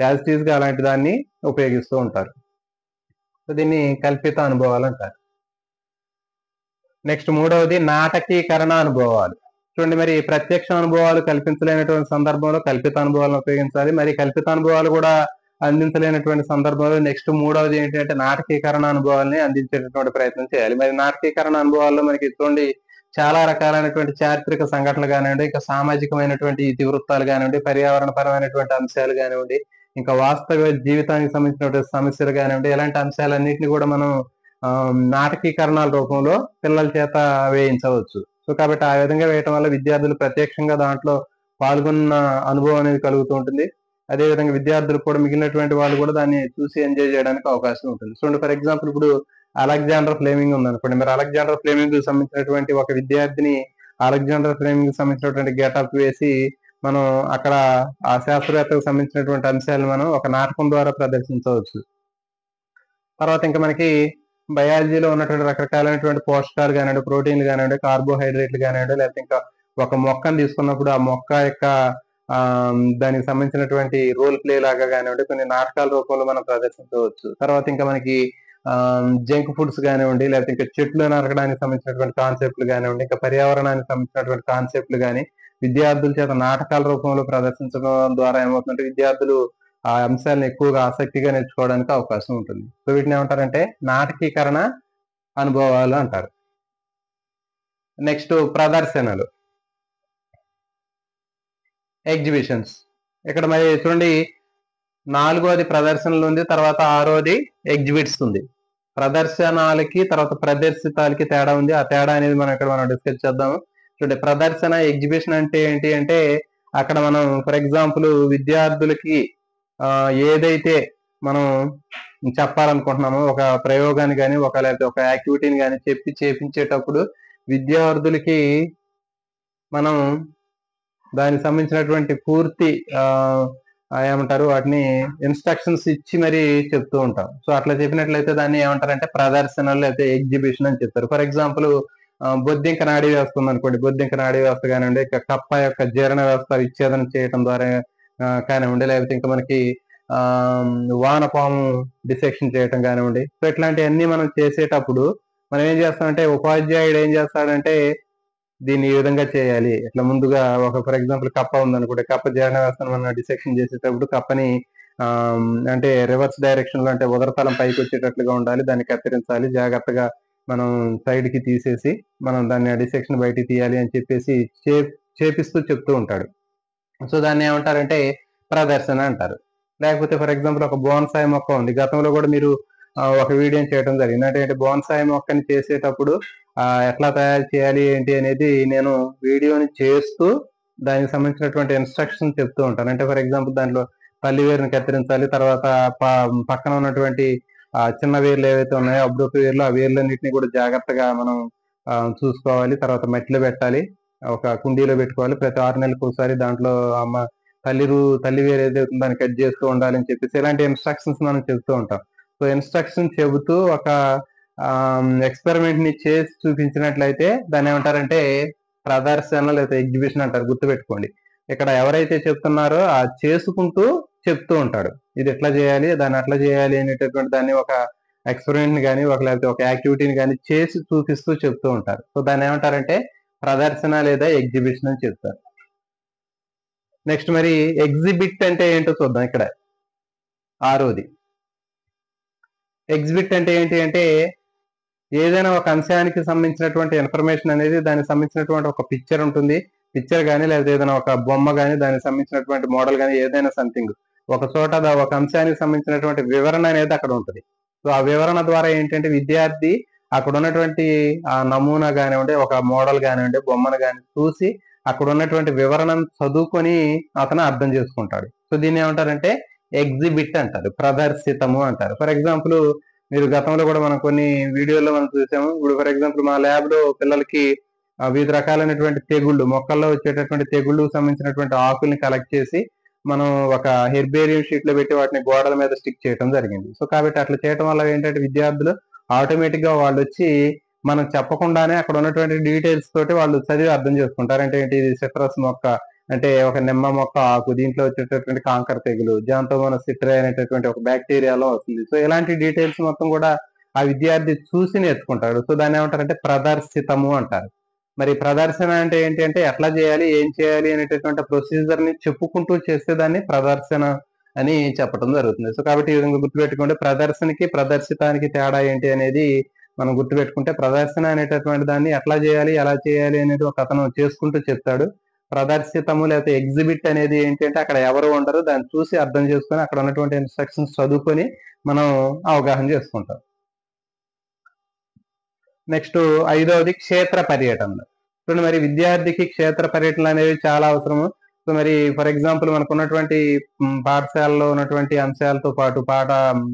యాజ్ ఇట్ ఈజ్ గా అలాంటి దాన్ని ఉపయోగిస్తూ ఉంటారు. సో దీన్ని కల్పిత అనుభవాలు అంటారు. నెక్స్ట్ మూడవది నాటకీకరణ అనుభవాలు. చూడండి, మరి ప్రత్యక్ష అనుభవాలు కల్పించలేనటువంటి సందర్భంలో కల్పిత అనుభవాలను ఉపయోగించాలి. మరి కల్పిత అనుభవాలు కూడా అందించలేనటువంటి సందర్భంలో నెక్స్ట్ మూడవది ఏంటంటే నాటకీకరణ అనుభవాల్ని అందించేటటువంటి ప్రయత్నం చేయాలి. మరి నాటకీకరణ అనుభవాల్లో మనకి చూడండి చాలా రకాలైనటువంటి చారిత్రక సంఘటనలు కానివ్వండి, ఇంకా సామాజికమైనటువంటి ఇతివృత్తాలు కానివ్వండి, పర్యావరణ పరమైనటువంటి అంశాలు కానివ్వండి, ఇంకా వాస్తవ జీవితానికి సంబంధించినటువంటి సమస్యలు కానివ్వండి, ఇలాంటి అంశాలన్నింటినీ కూడా మనం నాటకీకరణాల రూపంలో పిల్లల చేత వేయించవచ్చు. సో కాబట్టి ఆ విధంగా వేయటం వల్ల విద్యార్థులు ప్రత్యక్షంగా దాంట్లో పాల్గొన్న అనుభవం అనేది కలుగుతూ ఉంటుంది. అదేవిధంగా విద్యార్థులు కూడా మిగిలినటువంటి వాళ్ళు కూడా దాన్ని చూసి ఎంజాయ్ చేయడానికి అవకాశం ఉంటుంది. చూడండి, ఫర్ ఎగ్జాంపుల్ ఇప్పుడు అలెగ్జాండర్ ఫ్లేమింగ్ ఉందనుకోండి. మరి అలెగ్జాండర్ ఫ్లేమింగ్ సంబంధించినటువంటి ఒక విద్యార్థిని అలెగ్జాండర్ ఫ్లేమింగ్ సంబంధించినటువంటి గెటప్ వేసి మనం అక్కడ ఆ శాస్త్రవేత్తకు సంబంధించినటువంటి అంశాలను మనం ఒక నాటకం ద్వారా ప్రదర్శించవచ్చు. తర్వాత ఇంకా మనకి బయాలజీలో ఉన్నటువంటి రకరకాలైనటువంటి పోషకాలు కానివ్వండి, ప్రోటీన్లు కానివ్వండి, కార్బోహైడ్రేట్లు కానివ్వండి, లేకపోతే ఇంకా ఒక మొక్కను తీసుకున్నప్పుడు ఆ మొక్క యొక్క దానికి సంబంధించినటువంటి రోల్ ప్లే లాగా కానివ్వండి, కొన్ని నాటకాల రూపంలో మనం ప్రదర్శించవచ్చు. తర్వాత ఇంకా మనకి జంక్ ఫుడ్స్ కానివ్వండి, లేకపోతే ఇంకా చెట్లు నరకడానికి సంబంధించినటువంటి కాన్సెప్ట్లు కానివ్వండి, ఇంకా పర్యావరణానికి సంబంధించినటువంటి కాన్సెప్ట్లు కానీ విద్యార్థుల చేత నాటకాల రూపంలో ప్రదర్శించడం ద్వారా ఏమవుతుందంటే విద్యార్థులు ఆ అంశాలను ఎక్కువగా ఆసక్తిగా నేర్చుకోవడానికి అవకాశం ఉంటుంది. సో వీటిని ఏమంటారంటే నాటకీకరణ అనుభవాలు అంటారు. నెక్స్ట్ ప్రదర్శనలు, ఎగ్జిబిషన్స్. ఇక్కడ మరి చూడండి, 4వది ప్రదర్శనలు ఉంది, తర్వాత 6వది ఎగ్జిబిట్స్ ఉంది. ప్రదర్శనాలకి తర్వాత ప్రదర్శితాలకి తేడా ఉంది. ఆ తేడా అనేది మనం డిస్కస్ చేద్దాము. చూడండి, ప్రదర్శన ఎగ్జిబిషన్ అంటే ఏంటి అంటే అక్కడ మనం ఫర్ ఎగ్జాంపుల్ విద్యార్థులకి ఏదైతే మనం చెప్పాలనుకుంటున్నామో ఒక ప్రయోగాన్ని కానీ లేకపోతే ఒక యాక్టివిటీని కానీ చేపించేటప్పుడు విద్యార్థులకి మనం దానికి సంబంధించినటువంటి పూర్తి ఏమంటారు వాటిని ఇన్స్ట్రక్షన్స్ ఇచ్చి మరి చెప్తూ ఉంటాం. సో అట్లా చెప్పినట్లయితే దాన్ని ఏమంటారంటే ప్రదర్శనలు లేకపోతే ఎగ్జిబిషన్ అని చెప్తారు. ఫర్ ఎగ్జాంపుల్ బొద్దింక నాడీ వ్యవస్థ ఉందనుకోండి. బొద్దింక నాడీ వ్యవస్థ కానివ్వండి, కప్ప యొక్క జీర్ణ వ్యవస్థ విచ్ఛేదనం చేయడం ద్వారా కానివ్వండి, లేకపోతే ఇంకా మనకి వానపాము డిసెక్షన్ చేయటం కానివ్వండి. సో ఇట్లాంటివన్నీ మనం చేసేటప్పుడు మనం ఏం చేస్తామంటే ఉపాధ్యాయుడు ఏం చేస్తాడంటే దీన్ని ఈ విధంగా చేయాలి. ఇట్లా ముందుగా ఒక ఫర్ ఎగ్జాంపుల్ కప్ప ఉందనుకోండి. కప్ప జీర్ణ వ్యవస్థను మనం డిసెక్షన్ చేసేటప్పుడు కప్పని అంటే రివర్స్ డైరెక్షన్ లో అంటే ఉదరతలం పైకి వచ్చేటట్లుగా ఉండాలి. దాన్ని కత్తిరించాలి, జాగ్రత్తగా మనం సైడ్ కి తీసేసి మనం దాన్ని డిసెక్షన్ బయటికి తీయాలి అని చెప్పేసి చేపిస్తూ చెప్తూ ఉంటాడు. సో దాన్ని ఏమంటారంటే ప్రదర్శన అంటారు. లేకపోతే ఫర్ ఎగ్జాంపుల్ ఒక బోన్సాయి మొక్క ఉంది. గతంలో కూడా మీరు ఒక వీడియో చేయడం జరిగింది. అంటే బోన్సాయి మొక్కని చేసేటప్పుడు ఎట్లా తయారు చేయాలి ఏంటి అనేది నేను వీడియోని చేస్తూ దానికి సంబంధించినటువంటి ఇన్స్ట్రక్షన్ చెప్తూ ఉంటాను. అంటే ఫర్ ఎగ్జాంపుల్ దాంట్లో తల్లి వేరుని కత్తిరించాలి, తర్వాత పక్కన ఉన్నటువంటి చిన్న వేర్లు ఏవైతే ఉన్నాయో అబ్రూపు వేర్లు, ఆ వేర్లన్నింటినీ కూడా జాగ్రత్తగా మనం చూసుకోవాలి. తర్వాత మట్టిలో పెట్టాలి, ఒక కుండీలో పెట్టుకోవాలి. ప్రతి 6 నెలలకు ఒకసారి దాంట్లో తల్లి వేరు ఏదైతే దాన్ని కట్ చేస్తూ ఉండాలి అని చెప్పేసి ఇలాంటి ఇన్స్ట్రక్షన్స్ మనం చెబుతూ ఉంటాం. సో ఇన్స్ట్రక్షన్ చెబుతూ ఒక ఎక్స్పెరిమెంట్ ని చేసి చూపించినట్లయితే దాన్ని ఏమంటారంటే ప్రదర్శన లేదా ఎగ్జిబిషన్ అంటారు. గుర్తుపెట్టుకోండి, ఇక్కడ ఎవరైతే చెప్తున్నారో ఆ చేసుకుంటూ చెప్తూ ఉంటాడు. ఇది ఎట్లా చేయాలి, దాన్ని అట్లా చేయాలి అనేటటువంటి దాన్ని ఒక ఎక్స్పెరిమెంట్ ని కానీ లేకపోతే ఒక యాక్టివిటీని కానీ చేసి చూపిస్తూ చెప్తూ ఉంటారు. సో దాన్ని ఏమంటారంటే ప్రదర్శన లేదా ఎగ్జిబిషన్ అని చెప్తారు. నెక్స్ట్ మరి ఎగ్జిబిట్ అంటే ఏంటో చూద్దాం. ఇక్కడ 6వది ఎగ్జిబిట్ అంటే ఏంటి అంటే ఏదైనా ఒక అంశానికి సంబంధించినటువంటి ఇన్ఫర్మేషన్ అనేది దానికి సంబంధించినటువంటి ఒక పిక్చర్ ఉంటుంది. పిక్చర్ కానీ లేకపోతే ఏదైనా ఒక బొమ్మ కానీ దానికి సంబంధించినటువంటి మోడల్ కానీ ఏదైనా సంథింగ్ ఒక చోట ఒక అంశానికి సంబంధించినటువంటి వివరణ అనేది అక్కడ ఉంటుంది. సో ఆ వివరణ ద్వారా ఏంటంటే విద్యార్థి అక్కడ ఉన్నటువంటి ఆ నమూనా కానివ్వండి, ఒక మోడల్ కానివ్వండి, బొమ్మను కానీ చూసి అక్కడ ఉన్నటువంటి వివరణను చదువుకొని అతను అర్థం చేసుకుంటాడు. సో దీన్ని ఏమంటారంటే ఎగ్జిబిట్ అంటారు, ప్రదర్శితము అంటారు. ఫర్ ఎగ్జాంపుల్ మీరు గతంలో కూడా మనం కొన్ని వీడియోల్లో మనం చూసాము. ఇప్పుడు ఫర్ ఎగ్జాంపుల్ మా ల్యాబ్ లో పిల్లలకి వివిధ రకాలైనటువంటి తెగుళ్ళు, మొక్కల్లో వచ్చేటటువంటి తెగుళ్ళకు సంబంధించినటువంటి ఆకుల్ని కలెక్ట్ చేసి మనం ఒక హెర్బేరియం షీట్ లో పెట్టి వాటిని గోడల మీద స్టిక్ చేయడం జరిగింది. సో కాబట్టి అట్లా చేయడం వల్ల ఏంటంటే విద్యార్థులు ఆటోమేటిక్ గా వాళ్ళు వచ్చి మనం చెప్పకుండానే అక్కడ ఉన్నటువంటి డీటెయిల్స్ తోటి వాళ్ళు చదివి అర్థం చేసుకుంటారు. అంటే ఏంటి, ఇది సిట్రస్ మొక్క అంటే ఒక నిమ్మ మొక్క ఆకు, దీంట్లో వచ్చేటటువంటి కాంకర తెగులు, జాంతోమోనాస్ సిట్రే అనేటటువంటి ఒక బ్యాక్టీరియాలో వస్తుంది. సో ఇలాంటి డీటెయిల్స్ మొత్తం కూడా ఆ విద్యార్థి చూసి నేర్చుకుంటాడు. సో దాన్ని ఏమంటారంటే ప్రదర్శితము అంటారు. మరి ప్రదర్శన అంటే ఏంటి అంటే ఎట్లా చేయాలి, ఏం చేయాలి అనేటటువంటి ప్రొసీజర్ ని చెప్పుకుంటూ చేస్తే దాన్ని ప్రదర్శన అని చెప్పడం జరుగుతుంది. సో కాబట్టి ఈ విధంగా గుర్తుపెట్టుకుంటే ప్రదర్శనకి ప్రదర్శితానికి తేడా ఏంటి అనేది మనం గుర్తుపెట్టుకుంటే ప్రదర్శన అనేటటువంటి దాన్ని ఎట్లా చేయాలి, ఎలా చేయాలి అనేది ఒక అతను చేసుకుంటూ చెప్తాడు. ప్రదర్శితము లేకపోతే ఎగ్జిబిట్ అనేది ఏంటి అంటే అక్కడ ఎవరు ఉండరు, దాన్ని చూసి అర్థం చేసుకొని అక్కడ ఉన్నటువంటి ఇన్స్ట్రక్షన్స్ చదువుకొని మనం అవగాహన చేసుకుంటాం. నెక్స్ట్ 5వది క్షేత్ర పర్యటనలు. చూడండి, మరి విద్యార్థికి క్షేత్ర పర్యటనలు అనేవి చాలా అవసరము. సో మరి ఫర్ ఎగ్జాంపుల్ మనకు ఉన్నటువంటి పాఠశాలలో ఉన్నటువంటి అంశాలతో పాటు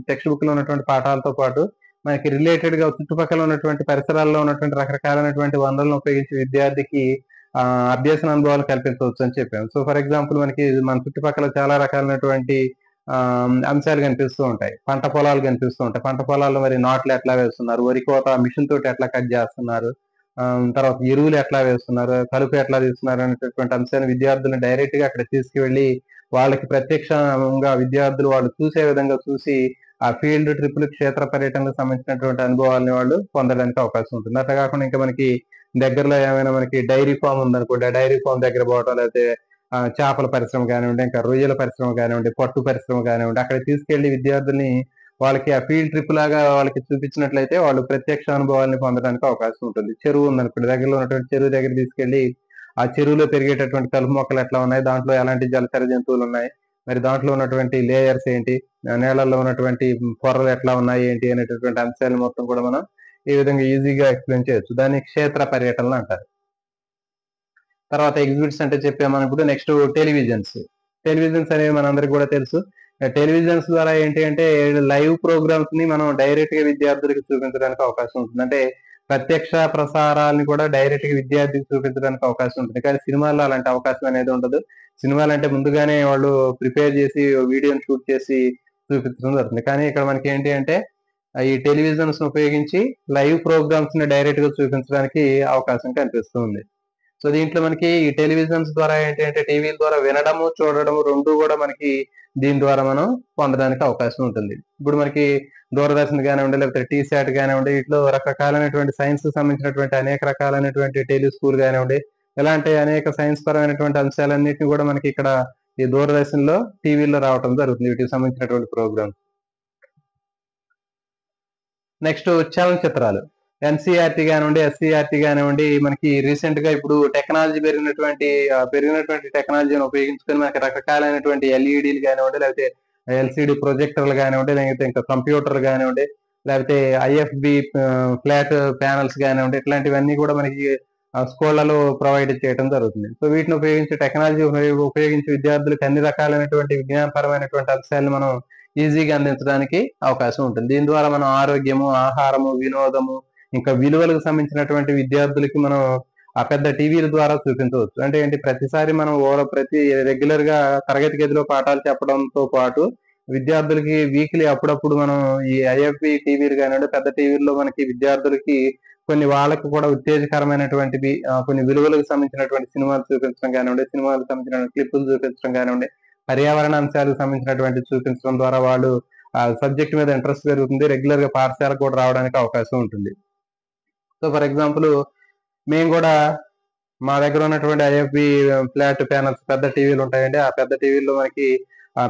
టెక్స్ట్ బుక్ లో ఉన్నటువంటి పాఠాలతో పాటు మనకి రిలేటెడ్ గా చుట్టుపక్కల ఉన్నటువంటి పరిసరాల్లో ఉన్నటువంటి రకరకాలైనటువంటి వనరులను ఉపయోగించి విద్యార్థికి అభ్యసన అనుభవాలు కల్పించవచ్చు అని చెప్పాము. సో ఫర్ ఎగ్జాంపుల్ మనకి మన చుట్టుపక్కల చాలా రకాలైనటువంటి అంశాలు కనిపిస్తూ ఉంటాయి. పంట పొలాలు కనిపిస్తూ ఉంటాయి. పంట పొలాల్లో మరి నాట్లు ఎట్లా వేస్తున్నారు, వరి కోత మిషన్ తోటి ఎట్లా కట్ చేస్తున్నారు, తర్వాత ఎరువులు ఎట్లా వేస్తున్నారు, కలుపు ఎట్లా తీస్తున్నారు అనేటటువంటి అంశాన్ని విద్యార్థులను డైరెక్ట్ గా అక్కడ తీసుకువెళ్ళి వాళ్ళకి ప్రత్యక్షంగా విద్యార్థులు వాళ్ళు చూసే విధంగా చూసి ఆ ఫీల్డ్ ట్రిప్లు, క్షేత్ర పర్యటనకు సంబంధించినటువంటి అనుభవాలని వాళ్ళు పొందడానికి అవకాశం ఉంటుంది. అట్లా కాకుండా ఇంకా మనకి దగ్గరలో ఏమైనా మనకి డైరీ ఫామ్ ఉందనుకోండి, ఆ డైరీ ఫామ్ దగ్గర పోవటం, లేకపోతే చేపల పరిశ్రమ కానివ్వండి, ఇంకా రొయ్యల పరిశ్రమ కానివ్వండి, పట్టు పరిశ్రమ కానివ్వండి, అక్కడ తీసుకెళ్లి విద్యార్థుల్ని వాళ్ళకి ఆ ఫీల్డ్ ట్రిప్ లాగా వాళ్ళకి చూపించినట్లయితే వాళ్ళు ప్రత్యక్ష అనుభవాన్ని పొందడానికి అవకాశం ఉంటుంది. చెరువు ఉందనుకోండి, దగ్గరలో ఉన్నటువంటి చెరువు దగ్గర తీసుకెళ్లి ఆ చెరువులో పెరిగేటటువంటి కలుపు మొక్కలు ఎట్లా ఉన్నాయి, దాంట్లో ఎలాంటి జలచర జంతువులు ఉన్నాయి, మరి దాంట్లో ఉన్నటువంటి లేయర్స్ ఏంటి, నేలల్లో ఉన్నటువంటి పొరలు ఎట్లా ఉన్నాయి ఏంటి అనేటటువంటి అంశాలు మొత్తం కూడా మనం ఈ విధంగా ఈజీగా ఎక్స్ప్లెయిన్ చేయొచ్చు. దాన్ని క్షేత్ర పర్యటనలు అంటారు. తర్వాత ఎగ్జిబిట్స్ అంటే చెప్పాము ఇప్పుడు. నెక్స్ట్ టెలివిజన్స్ అనేవి మనందరికి కూడా తెలుసు. టెలివిజన్స్ ద్వారా ఏంటి అంటే లైవ్ ప్రోగ్రామ్స్ ని మనం డైరెక్ట్ గా విద్యార్థులకు చూపించడానికి అవకాశం ఉంటుంది. అంటే ప్రత్యక్ష ప్రసారాలని కూడా డైరెక్ట్ గా విద్యార్థికి చూపించడానికి అవకాశం ఉంటుంది. కానీ సినిమాల్లో అలాంటి అవకాశం అనేది ఉండదు. సినిమాలు అంటే ముందుగానే వాళ్ళు ప్రిపేర్ చేసి వీడియోని షూట్ చేసి చూపించడం జరుగుతుంది. కానీ ఇక్కడ మనకి ఏంటి అంటే ఈ టెలివిజన్స్ ఉపయోగించి లైవ్ ప్రోగ్రామ్స్ ని డైరెక్ట్ గా చూపించడానికి అవకాశం కనిపిస్తుంది. సో దీంట్లో మనకి ఈ టెలివిజన్స్ ద్వారా ఏంటి అంటే టీవీల ద్వారా వినడము, చూడడము రెండు కూడా మనకి దీని ద్వారా మనం పొందడానికి అవకాశం ఉంటుంది. ఇప్పుడు మనకి దూరదర్శన్ కానివ్వండి, లేకపోతే టీశాట్ కానివ్వండి, వీటిలో రకరకాలైనటువంటి సైన్స్ సంబంధించినటువంటి అనేక రకాలైనటువంటి టెలిస్కూల్ కానివ్వండి, ఇలాంటి అనేక సైన్స్ పరమైనటువంటి అంశాలన్నింటినీ కూడా మనకి ఇక్కడ ఈ దూరదర్శన్ లో టీవీలో రావడం జరుగుతుంది, వీటికి సంబంధించినటువంటి ప్రోగ్రామ్. నెక్స్ట్ చలనచిత్రాలు. ఎన్సీఆర్టీ కానివ్వండి, ఎస్సీఆర్టీ కానివ్వండి, మనకి రీసెంట్ గా ఇప్పుడు టెక్నాలజీ పెరిగినటువంటి టెక్నాలజీని ఉపయోగించుకొని మనకి రకరకాలైనటువంటి ఎల్ఈడీలు కానివ్వండి, లేకపోతే ఎల్సిడి ప్రొజెక్టర్లు కానివ్వండి, లేకపోతే ఇంకా కంప్యూటర్ కానివ్వండి, లేకపోతే ఐఎఫ్బి ఫ్లాట్ ప్యానల్స్ కానివ్వండి, ఇట్లాంటివన్నీ కూడా మనకి స్కూళ్లలో ప్రొవైడ్ చేయడం జరుగుతుంది. సో వీటిని టెక్నాలజీ ఉపయోగించి విద్యార్థులకు అన్ని రకాలైనటువంటి విజ్ఞానపరమైనటువంటి అంశాలను మనం ఈజీగా అందించడానికి అవకాశం ఉంటుంది. దీని ద్వారా మనం ఆరోగ్యము, ఆహారము, వినోదము, ఇంకా విలువలకు సంబంధించినటువంటి విద్యార్థులకి మనం ఆ పెద్ద టీవీల ద్వారా చూపించవచ్చు. అంటే ఏంటి, ప్రతిసారి మనం ప్రతి రెగ్యులర్ గా తరగతి గదిలో పాఠాలు చెప్పడంతో పాటు విద్యార్థులకి వీక్లీ అప్పుడప్పుడు మనం ఈ ఐఎఫ్బి టీవీలు కానివ్వండి, పెద్ద టీవీల్లో మనకి విద్యార్థులకి కొన్ని వాళ్ళకు కూడా ఉత్తేజకరమైనటువంటివి, కొన్ని విలువలకు సంబంధించినటువంటి సినిమాలు చూపించడం కానివ్వండి, సినిమాలకు సంబంధించిన క్లిప్పులు చూపించడం కానివ్వండి, పర్యావరణ అంశాలకు సంబంధించినటువంటి చూపించడం ద్వారా వాళ్ళు ఆ సబ్జెక్ట్ మీద ఇంట్రెస్ట్ పెరుగుతుంది, రెగ్యులర్ గా పాఠశాలకు కూడా రావడానికి అవకాశం ఉంటుంది. సో ఫర్ ఎగ్జాంపుల్ మేము కూడా మా దగ్గర ఉన్నటువంటి ఐఎఫ్బి ఫ్లాట్ ప్యానల్స్ పెద్ద టీవీలు ఉంటాయండి. ఆ పెద్ద టీవీల్లో మనకి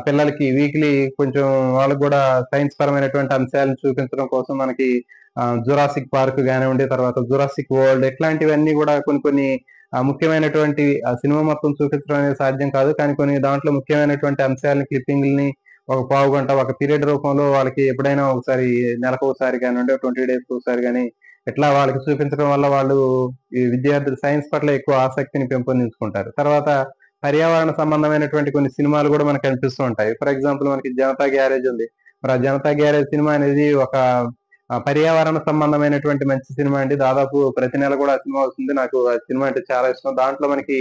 పిల్లలకి వీక్లీ కొంచెం వాళ్ళకు కూడా సైన్స్ పరమైనటువంటి అంశాలను చూపించడం కోసం మనకి జురాసిక్ పార్క్ కానివ్వండి, తర్వాత జురాసిక్ వరల్డ్, ఇట్లాంటివన్నీ కూడా కొన్ని ముఖ్యమైనటువంటి సినిమా మొత్తం చూపించడం అనేది సాధ్యం కాదు. కానీ కొన్ని దాంట్లో ముఖ్యమైనటువంటి అంశాలని, క్లిప్పింగ్ని ఒక పావు గంట, ఒక పీరియడ్ రూపంలో వాళ్ళకి ఎప్పుడైనా ఒకసారి, నెలకు ఒకసారి కానివ్వండి, 20 days ఒకసారి కానీ ఇట్లా వాళ్ళకి చూపించడం వల్ల వాళ్ళు ఈ విద్యార్థులు సైన్స్ పట్ల ఎక్కువ ఆసక్తిని పెంపొందించుకుంటారు. తర్వాత పర్యావరణ సంబంధమైనటువంటి కొన్ని సినిమాలు కూడా మనకు కనిపిస్తూ ఉంటాయి. ఫర్ ఎగ్జాంపుల్ మనకి జనతా గ్యారేజ్ ఉంది. మరి ఆ జనతా గ్యారేజ్ సినిమా అనేది ఒక పర్యావరణ సంబంధమైనటువంటి మంచి సినిమా అండి. దాదాపు ప్రతి నెల కూడా ఆ సినిమా వస్తుంది. నాకు ఆ సినిమా అంటే చాలా ఇష్టం. దాంట్లో మనకి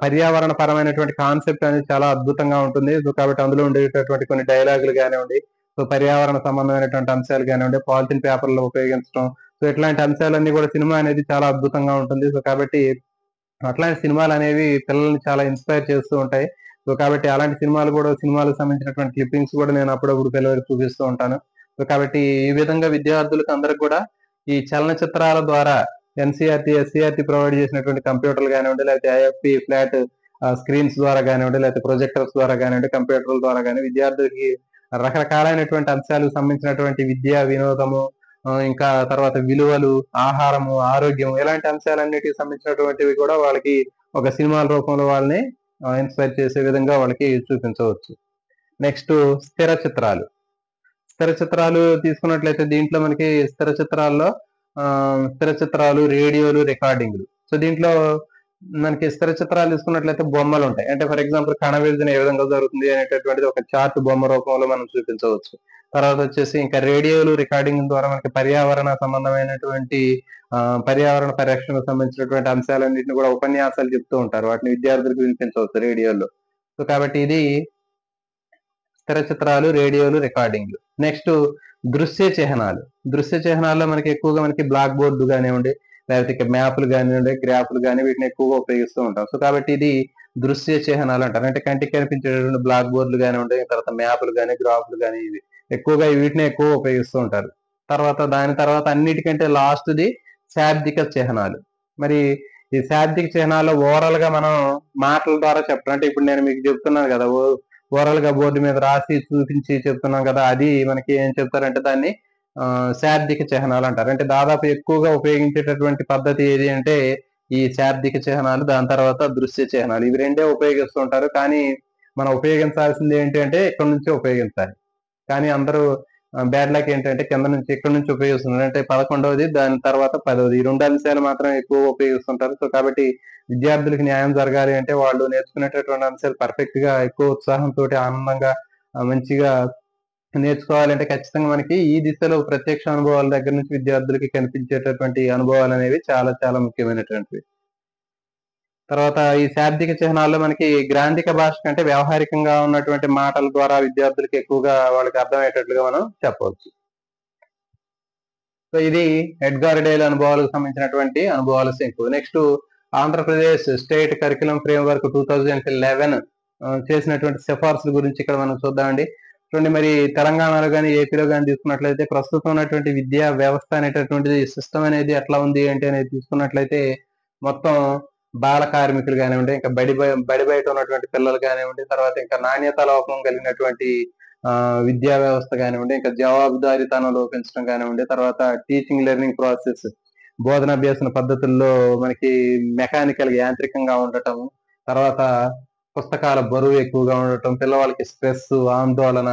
పర్యావరణ పరమైనటువంటి కాన్సెప్ట్ అనేది చాలా అద్భుతంగా ఉంటుంది. సో కాబట్టి అందులో ఉండేటటువంటి కొన్ని డైలాగులు కానివ్వండి, సో పర్యావరణ సంబంధమైనటువంటి అంశాలు కానివ్వండి, పాలిథిన్ పేపర్లు ఉపయోగించడం, సో ఇట్లాంటి అంశాలన్నీ కూడా సినిమా అనేది చాలా అద్భుతంగా ఉంటుంది. సో కాబట్టి అట్లాంటి సినిమాలు అనేవి పిల్లల్ని చాలా ఇన్స్పైర్ చేస్తూ ఉంటాయి. సో కాబట్టి అలాంటి సినిమాలకు సంబంధించినటువంటి క్లిప్పింగ్స్ కూడా నేను అప్పుడప్పుడు పిల్లలకు చూపిస్తూ ఉంటాను. సో కాబట్టి ఈ విధంగా విద్యార్థులకు అందరికి కూడా ఈ చలనచిత్రాల ద్వారా ఎన్సీఆర్టీ, ఎస్సీఆర్టీ ప్రొవైడ్ చేసినటువంటి కంప్యూటర్లు కానివ్వండి, లేకపోతే ఐఎఫ్పి ఫ్లాట్ స్క్రీన్స్ ద్వారా కానివ్వండి, లేకపోతే ప్రొజెక్టర్స్ ద్వారా కానివ్వండి, కంప్యూటర్ల ద్వారా కానీ విద్యార్థులకి రకరకాలైనటువంటి అంశాలకు సంబంధించినటువంటి విద్య, వినోదము, ఇంకా తర్వాత విలువలు, ఆహారము, ఆరోగ్యం, ఇలాంటి అంశాలన్నిటికి సంబంధించినటువంటివి కూడా వాళ్ళకి ఒక సినిమాల రూపంలో వాళ్ళని ఇన్స్పైర్ చేసే విధంగా వాళ్ళకి చూపించవచ్చు. నెక్స్ట్ స్థిర చిత్రాలు తీసుకున్నట్లయితే దీంట్లో మనకి స్థిర చిత్రాలు, రేడియోలు, రికార్డింగ్లు. సో దీంట్లో మనకి స్థిర చిత్రాలు తీసుకున్నట్లయితే బొమ్మలు ఉంటాయి. అంటే ఫర్ ఎగ్జాంపుల్ కణ విభజన ఏ విధంగా జరుగుతుంది అనేటటువంటిది ఒక చార్ట్ బొమ్మ రూపంలో మనం చూపించవచ్చు. తర్వాత వచ్చేసి ఇంకా రేడియోలు రికార్డింగ్ ద్వారా మనకి పర్యావరణ సంబంధమైనటువంటి పర్యావరణ పరిరక్షణకు సంబంధించినటువంటి అంశాలన్నింటిని కూడా ఉపన్యాసాలు చెప్తూ ఉంటారు. వాటిని విద్యార్థులకు వినిపించవచ్చు రేడియోలో. సో కాబట్టి ఇది స్థిర చిత్రాలు, రేడియోలు, రికార్డింగ్లు. నెక్స్ట్ దృశ్య చిహ్నాలు. దృశ్య చిహ్నాల్లో మనకి ఎక్కువగా మనకి బ్లాక్ బోర్డు కానివ్వండి, లేకపోతే మ్యాప్లు కానివ్వండి, గ్రాఫ్లు కానీ వీటిని ఎక్కువగా ఉపయోగిస్తూ ఉంటాం. సో కాబట్టి ఇది దృశ్య చిహ్నాలు అంటారు. అంటే కంటికి కనిపించేటువంటి బ్లాక్ బోర్డులు కానివ్వండి, తర్వాత మ్యాప్లు కానీ, గ్రాఫ్లు కానీ ఇవి ఎక్కువగా వీటిని ఎక్కువ ఉపయోగిస్తూ ఉంటారు. దాని తర్వాత అన్నిటికంటే లాస్ట్ది శాబ్దిక చిహ్నాలు. మరి ఈ శాబ్దిక చిహ్నాల్లో ఓవరాల్ గా మనం మాటల ద్వారా చెప్పడం. అంటే ఇప్పుడు నేను మీకు చెప్తున్నాను కదా, ఓవరాల్ గా బోర్డు మీద రాసి చూపించి చెప్తున్నాం కదా, అది మనకి ఏం చెప్తారంటే దాన్ని శాబ్దిక చిహ్నాలు అంటారు. అంటే దాదాపు ఎక్కువగా ఉపయోగించేటటువంటి పద్ధతి ఏది అంటే ఈ శాబ్దిక చిహ్నాలు, దాని తర్వాత దృశ్య చిహ్నాలు. ఇవి రెండే ఉపయోగిస్తుంటారు. కానీ మనం ఉపయోగించాల్సింది ఏంటి అంటే ఇక్కడ నుంచి ఉపయోగించాలి. కానీ అందరూ బ్యాడ్ లక్ ఏంటంటే కింద నుంచి ఇక్కడ నుంచి ఉపయోగిస్తున్నారు. అంటే 11వది, దాని తర్వాత 10వది, ఈ 2 అంశాలు మాత్రం ఎక్కువ ఉపయోగిస్తుంటారు. సో కాబట్టి విద్యార్థులకు న్యాయం జరగాలి అంటే వాళ్ళు నేర్చుకునేటటువంటి అంశాలు పర్ఫెక్ట్ గా ఎక్కువ ఉత్సాహంతో ఆనందంగా మంచిగా నేర్చుకోవాలంటే ఖచ్చితంగా మనకి ఈ దిశలో ప్రత్యక్ష అనుభవాల దగ్గర నుంచి విద్యార్థులకి కనిపించేటటువంటి అనుభవాలు అనేవి చాలా చాలా ముఖ్యమైనటువంటివి. తర్వాత ఈ శాబ్దిక చిహ్నాల్లో మనకి గ్రాంధిక భాష కంటే వ్యవహారికంగా ఉన్నటువంటి మాటల ద్వారా విద్యార్థులకి ఎక్కువగా వాళ్ళకి అర్థమయ్యేటట్లుగా మనం చెప్పవచ్చు. సో ఇది ఎడ్గార్ డేల్ అనుభవాలకు సంబంధించినటువంటి అనుభవాల శంకు. Next Andhra Pradesh state curriculum framework 2011 చేసినటువంటి సిఫార్సుల గురించి ఇక్కడ మనం చూద్దామండి. చూడండి, మరి తెలంగాణలో కానీ ఏపీలో కానీ తీసుకున్నట్లయితే ప్రస్తుతం ఉన్నటువంటి విద్యా వ్యవస్థ అనేటటువంటిది సిస్టమ్ అనేది ఎట్లా ఉంది ఏంటి అనేది తీసుకున్నట్లయితే మొత్తం బాల కార్మికులు కానివ్వండి, ఇంకా బడి బయట ఉన్నటువంటి పిల్లలు కానివ్వండి, తర్వాత ఇంకా నాణ్యత లోపం కలిగినటువంటి విద్యా వ్యవస్థ కానివ్వండి, ఇంకా జవాబుదారీతనం లోపించడం కానివ్వండి, తర్వాత టీచింగ్ లెర్నింగ్ ప్రాసెస్ బోధనాభ్యాసన పద్ధతుల్లో మనకి మెకానికల్ యాంత్రికంగా ఉండటం, తర్వాత పుస్తకాల బరువు ఎక్కువగా ఉండటం, పిల్లవాళ్ళకి స్ట్రెస్, ఆందోళన,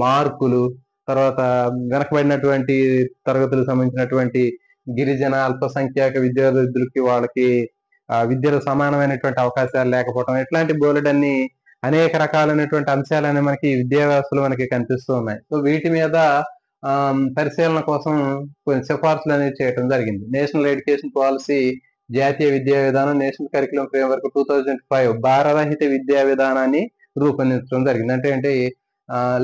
మార్కులు, తర్వాత వెనకబడినటువంటి తరగతులకు సంబంధించినటువంటి గిరిజన అల్పసంఖ్యాక విద్యార్థులకి వాళ్ళకి విద్యలో సమానమైనటువంటి అవకాశాలు లేకపోవడం, ఇట్లాంటి బోలెడన్ని అనేక రకాలైనటువంటి అంశాలనే మనకి విద్యా వ్యవస్థలో మనకి కనిపిస్తూ ఉన్నాయి. సో వీటి మీద పరిశీలన కోసం కొన్ని సిఫార్సులు అనేవి చేయడం జరిగింది. నేషనల్ ఎడ్యుకేషన్ పాలసీ, జాతీయ విద్యా విధానం, నేషనల్ కరికులం ఫ్రేమ్వర్క్ 2005 భారరహిత విద్యా విధానాన్ని రూపొందించడం జరిగింది. అంటే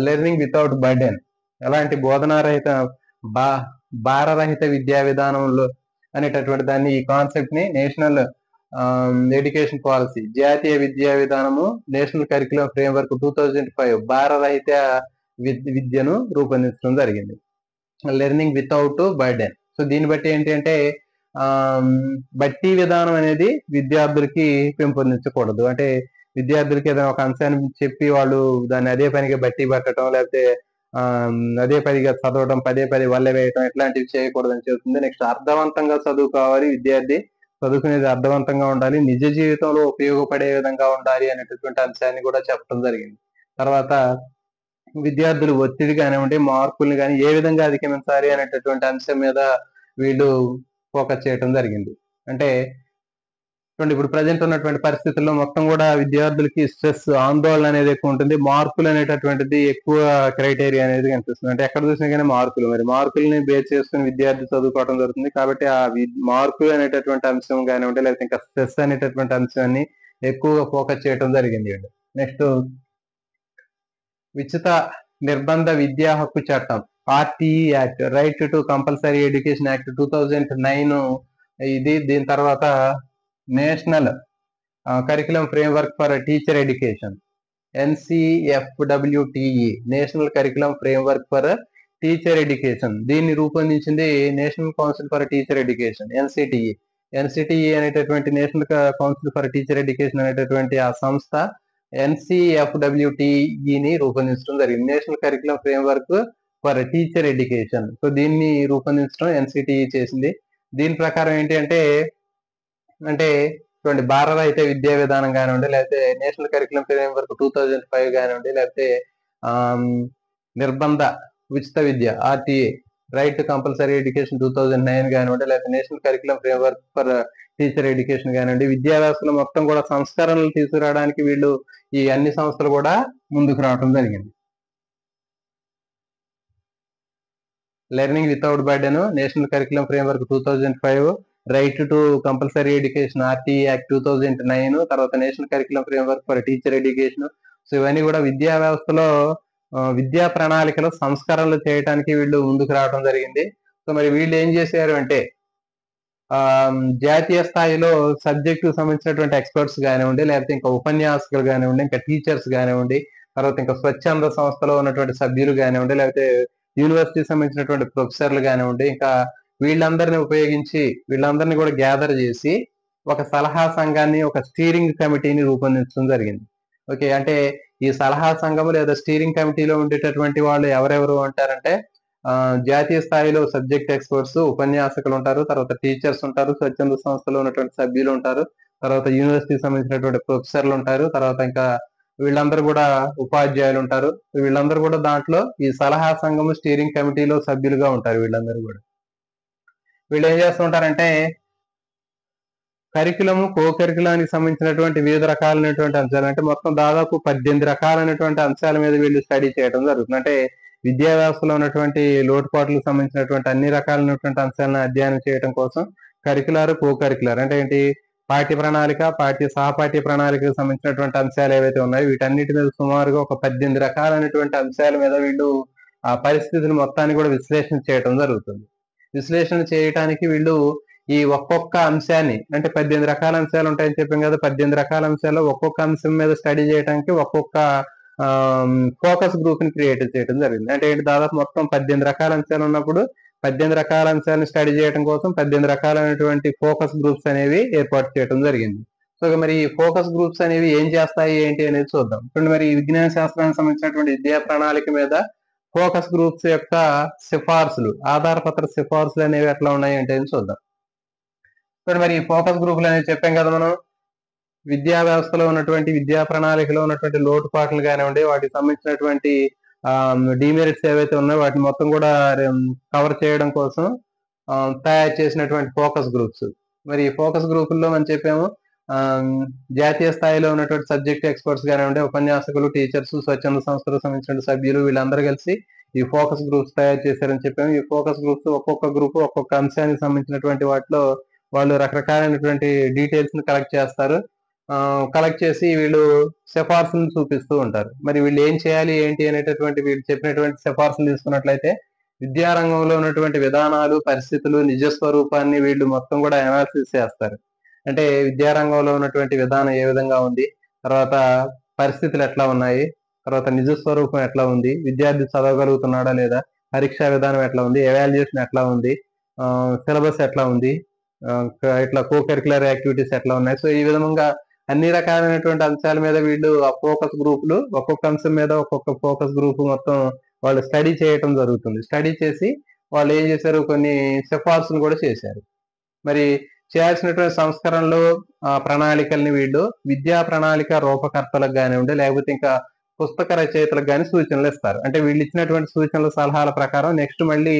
లెర్నింగ్ వితౌట్ బర్డెన్, ఎలాంటి బోధనారహిత భారరహిత విద్యా విధానంలో అనేటటువంటి దాన్ని, ఈ కాన్సెప్ట్ ని నేషనల్ ఎడ్యుకేషన్ పాలసీ, జాతీయ విద్యా విధానము, నేషనల్ కరికులం ఫ్రేమ్వర్క్ 2005 భారరహిత విద్యను రూపొందించడం జరిగింది. Learning without burden. సో దీన్ని బట్టి ఏంటి అంటే బట్టి విధానం అనేది విద్యార్థులకి పెంపొందించకూడదు. అంటే విద్యార్థులకి ఏదైనా ఒక అంశాన్ని చెప్పి వాళ్ళు దాన్ని అదే పనిగా బట్టి పట్టడం, లేకపోతే అదే పనిగా చదవడం, పదే వల్ల వేయటం, ఇట్లాంటివి చేయకూడదని చెబుతుంది. నెక్స్ట్ అర్థవంతంగా చదువుకోవాలి, విద్యార్థి చదువుకునేది అర్థవంతంగా ఉండాలి, నిజ జీవితంలో ఉపయోగపడే విధంగా ఉండాలి అనేటటువంటి అంశాన్ని కూడా చెప్పడం జరిగింది. తర్వాత విద్యార్థులు ఒత్తిడి కానివ్వండి, మార్కుల్ని కానీ ఏ విధంగా అధిగమించాలి అనేటటువంటి అంశం మీద వీళ్ళు ఫోకస్ చేయడం జరిగింది. అంటే చూడండి, ఇప్పుడు ప్రజెంట్ ఉన్నటువంటి పరిస్థితుల్లో మొత్తం కూడా విద్యార్థులకి స్ట్రెస్, ఆందోళన అనేది ఎక్కువ ఉంటుంది. మార్కులు అనేటటువంటిది ఎక్కువ క్రైటీరియా అనేది కనిపిస్తుంది. అంటే ఎక్కడ చూసినా కానీ మార్కులు, మరి మార్కుల్ని బేస్ చేసుకుని విద్యార్థి చదువుకోవడం జరుగుతుంది. కాబట్టి ఆ మార్కులు అనేటటువంటి అంశం కానివ్వండి, లేకపోతే ఇంకా స్ట్రెస్ అనేటటువంటి అంశాన్ని ఎక్కువగా ఫోకస్ చేయడం జరిగింది. నెక్స్ట్ ఉచిత నిర్బంధ విద్యా హక్కు చట్టం, RTE act, right to compulsory education act 2009 ఇది. దీని తర్వాత national curriculum framework for teacher education, NCFWTE, national curriculum framework for teacher education. దీన్ని రూపొందించింది national council for teacher education, NCTE. NCTE అనేటటువంటి national council for teacher education అనేటటువంటి ఆ సంస్థ NCFWTEని రూపొందించడం జరిగింది, national curriculum framework for teacher education. So దీన్ని రూపొందించడం NCTE చేసింది. దీని ప్రకారం ఏంటి అంటే చూడండి, భారరహిత విద్యా విధానం కానివ్వండి, లేకపోతే నేషనల్ కరికులం ఫ్రేమ్వర్క్ 2005 కానివ్వండి, లేకపోతే నిర్బంధ ఉచిత విద్య RTA right to compulsory education 2009 కానివ్వండి, లేకపోతే national curriculum framework for teacher education కానివ్వండి, విద్యా వ్యవస్థలో మొత్తం కూడా సంస్కరణలు తీసుకురావడానికి వీళ్ళు ఈ అన్ని సంస్థలు కూడా ముందుకు రావడం జరిగింది. Learning without burden, national curriculum framework 2005, right to compulsory education RTE act 2009, తర్వాత national curriculum framework for teacher education. So ఇవన్నీ కూడా విద్యా వ్యవస్థలో విద్యా ప్రణాళికలో సంస్కరణలు చేయడానికి వీళ్ళు ముందుకు రావడం జరిగింది. సో మరి వీళ్ళు ఏం చేశారు అంటే జాతీయ స్థాయిలో సబ్జెక్టు సంబంధించినటువంటి ఎక్స్పర్ట్స్ కానివ్వండి, లేకపోతే ఇంకా ఉపన్యాసకులు కానివ్వండి, ఇంకా టీచర్స్ కానివ్వండి, తర్వాత ఇంకా స్వచ్ఛంద సంస్థలో ఉన్నటువంటి సభ్యులు కానివ్వండి, లేకపోతే యూనివర్సిటీ సంబంధించినటువంటి ప్రొఫెసర్లు కానివ్వండి, ఇంకా వీళ్ళందరినీ ఉపయోగించి వీళ్ళందరినీ కూడా గ్యాదర్ చేసి ఒక సలహా సంఘాన్ని, ఒక స్టీరింగ్ కమిటీని రూపొందించడం జరిగింది. ఓకే, అంటే ఈ సలహా సంఘం లేదా స్టీరింగ్ కమిటీలో ఉండేటటువంటి వాళ్ళు ఎవరెవరు అంటారంటే జాతీయ స్థాయిలో సబ్జెక్ట్ ఎక్స్పర్ట్స్, ఉపన్యాసకులు ఉంటారు, తర్వాత టీచర్స్ ఉంటారు, స్వచ్ఛంద సంస్థలో ఉన్నటువంటి సభ్యులు ఉంటారు, తర్వాత యూనివర్సిటీకి సంబంధించినటువంటి ప్రొఫెసర్లు ఉంటారు, తర్వాత ఇంకా వీళ్ళందరూ కూడా ఉపాధ్యాయులు ఉంటారు. వీళ్ళందరూ కూడా దాంట్లో ఈ సలహా సంఘం స్టీరింగ్ కమిటీలో సభ్యులుగా ఉంటారు. వీళ్ళందరూ కూడా వీళ్ళు ఏం చేస్తుంటారంటే కరికులము, కో కరికులానికి సంబంధించినటువంటి వివిధ రకాలైనటువంటి అంశాలు, అంటే మొత్తం దాదాపు 18 రకాలైనటువంటి అంశాల మీద వీళ్ళు స్టడీ చేయడం జరుగుతుంది. అంటే విద్యా వ్యవస్థలో ఉన్నటువంటి లోటుపాట్లకు సంబంధించినటువంటి అన్ని రకాలైనటువంటి అంశాలను అధ్యయనం చేయడం కోసం కరికులార్, కో కరికులార్ అంటే ఏంటి, పాఠ్య ప్రణాళిక, సహపాఠ్య ప్రణాళికకు సంబంధించినటువంటి అంశాలు ఏవైతే ఉన్నాయో వీటన్నిటి మీద సుమారుగా ఒక 18 రకాలైనటువంటి అంశాల మీద వీళ్ళు ఆ పరిస్థితిని మొత్తాన్ని కూడా విశ్లేషణ చేయడం జరుగుతుంది. విశ్లేషణ చేయడానికి వీళ్ళు ఈ ఒక్కొక్క అంశాన్ని, అంటే 18 రకాల అంశాలు ఉంటాయని చెప్పాం కదా, 18 రకాల అంశాల్లో ఒక్కొక్క అంశం మీద స్టడీ చేయడానికి ఒక్కొక్క ఫోకస్ గ్రూప్ ని క్రియేట్ చేయడం జరిగింది. అంటే ఏంటి, దాదాపు మొత్తం 18 రకాల అంశాలు ఉన్నప్పుడు 18 రకాల అంశాలను స్టడీ చేయడం కోసం 18 రకాలైనటువంటి ఫోకస్ గ్రూప్స్ అనేవి ఏర్పాటు చేయడం జరిగింది. సో మరి ఈ ఫోకస్ గ్రూప్స్ అనేవి ఏం చేస్తాయి ఏంటి అనేది చూద్దాం. ఇప్పుడు మరి విజ్ఞాన శాస్త్రానికి సంబంధించినటువంటి విద్యా ప్రణాళిక మీద ఫోకస్ గ్రూప్స్ యొక్క సిఫార్సులు, ఆధారపత్ర సిఫార్సులు అనేవి ఎట్లా ఉన్నాయి అంటే చూద్దాం. ఇప్పుడు మరి ఫోకస్ గ్రూపులు అనేది చెప్పాం కదా మనం, విద్యా వ్యవస్థలో ఉన్నటువంటి విద్యా ప్రణాళికలో ఉన్నటువంటి లోటుపాట్లు కానివ్వండి, వాటికి సంబంధించినటువంటి డిమెరిట్స్ ఏవైతే ఉన్నాయో వాటిని మొత్తం కూడా కవర్ చేయడం కోసం తయారు చేసినటువంటి ఫోకస్ గ్రూప్స్. మరి ఈ ఫోకస్ గ్రూపుల్లో మనం చెప్పాము జాతీయ స్థాయిలో ఉన్నటువంటి సబ్జెక్ట్ ఎక్స్పర్ట్స్ కానివ్వండి, ఉపన్యాసకులు, టీచర్స్, స్వచ్ఛంద సంస్థలకు సంబంధించిన సభ్యులు వీళ్ళందరూ కలిసి ఈ ఫోకస్ గ్రూప్స్ తయారు చేశారని చెప్పాము. ఈ ఫోకస్ గ్రూప్స్ ఒక్కొక్క గ్రూప్ ఒక్కొక్క అంశానికి సంబంధించినటువంటి వాటిలో వాళ్ళు రకరకాలైనటువంటి డీటెయిల్స్ ని కలెక్ట్ చేస్తారు. కలెక్ట్ చేసి వీళ్ళు సిఫార్సులను చూపిస్తూ ఉంటారు. మరి వీళ్ళు ఏం చేయాలి ఏంటి అనేటటువంటి వీళ్ళు చెప్పినటువంటి సిఫార్సులు తీసుకున్నట్లయితే విద్యారంగంలో ఉన్నటువంటి విధానాలు, పరిస్థితులు, నిజ స్వరూపాన్ని వీళ్ళు మొత్తం కూడా అనాలిసిస్ చేస్తారు. అంటే విద్యారంగంలో ఉన్నటువంటి విధానం ఏ విధంగా ఉంది, తర్వాత పరిస్థితులు ఎట్లా ఉన్నాయి, తర్వాత నిజ స్వరూపం ఎట్లా ఉంది, విద్యార్థి చదవగలుగుతున్నాడా లేదా, పరీక్షా విధానం ఎట్లా ఉంది, ఎవాల్యుయేషన్ ఎట్లా ఉంది, సిలబస్ ఎట్లా ఉంది, ఇట్లా కో కరికులర్ యాక్టివిటీస్ ఎట్లా ఉన్నాయి. సో ఈ విధంగా అన్ని రకాలైనటువంటి అంశాల మీద వీళ్ళు ఆ ఫోకస్ గ్రూపులు ఒక్కొక్క అంశం మీద ఒక్కొక్క ఫోకస్ గ్రూప్ మొత్తం వాళ్ళు స్టడీ చేయటం జరుగుతుంది. స్టడీ చేసి వాళ్ళు ఏం చేశారు, కొన్ని సిఫార్సులు కూడా చేశారు. మరి చేయాల్సినటువంటి సంస్కరణలు, ప్రణాళికల్ని వీళ్ళు విద్యా ప్రణాళిక రూపకర్తలకు కానివ్వండి, లేకపోతే ఇంకా పుస్తక రచయితలకు కానీ సూచనలు ఇస్తారు. అంటే వీళ్ళు ఇచ్చినటువంటి సూచనల సలహాల ప్రకారం నెక్స్ట్ మళ్ళీ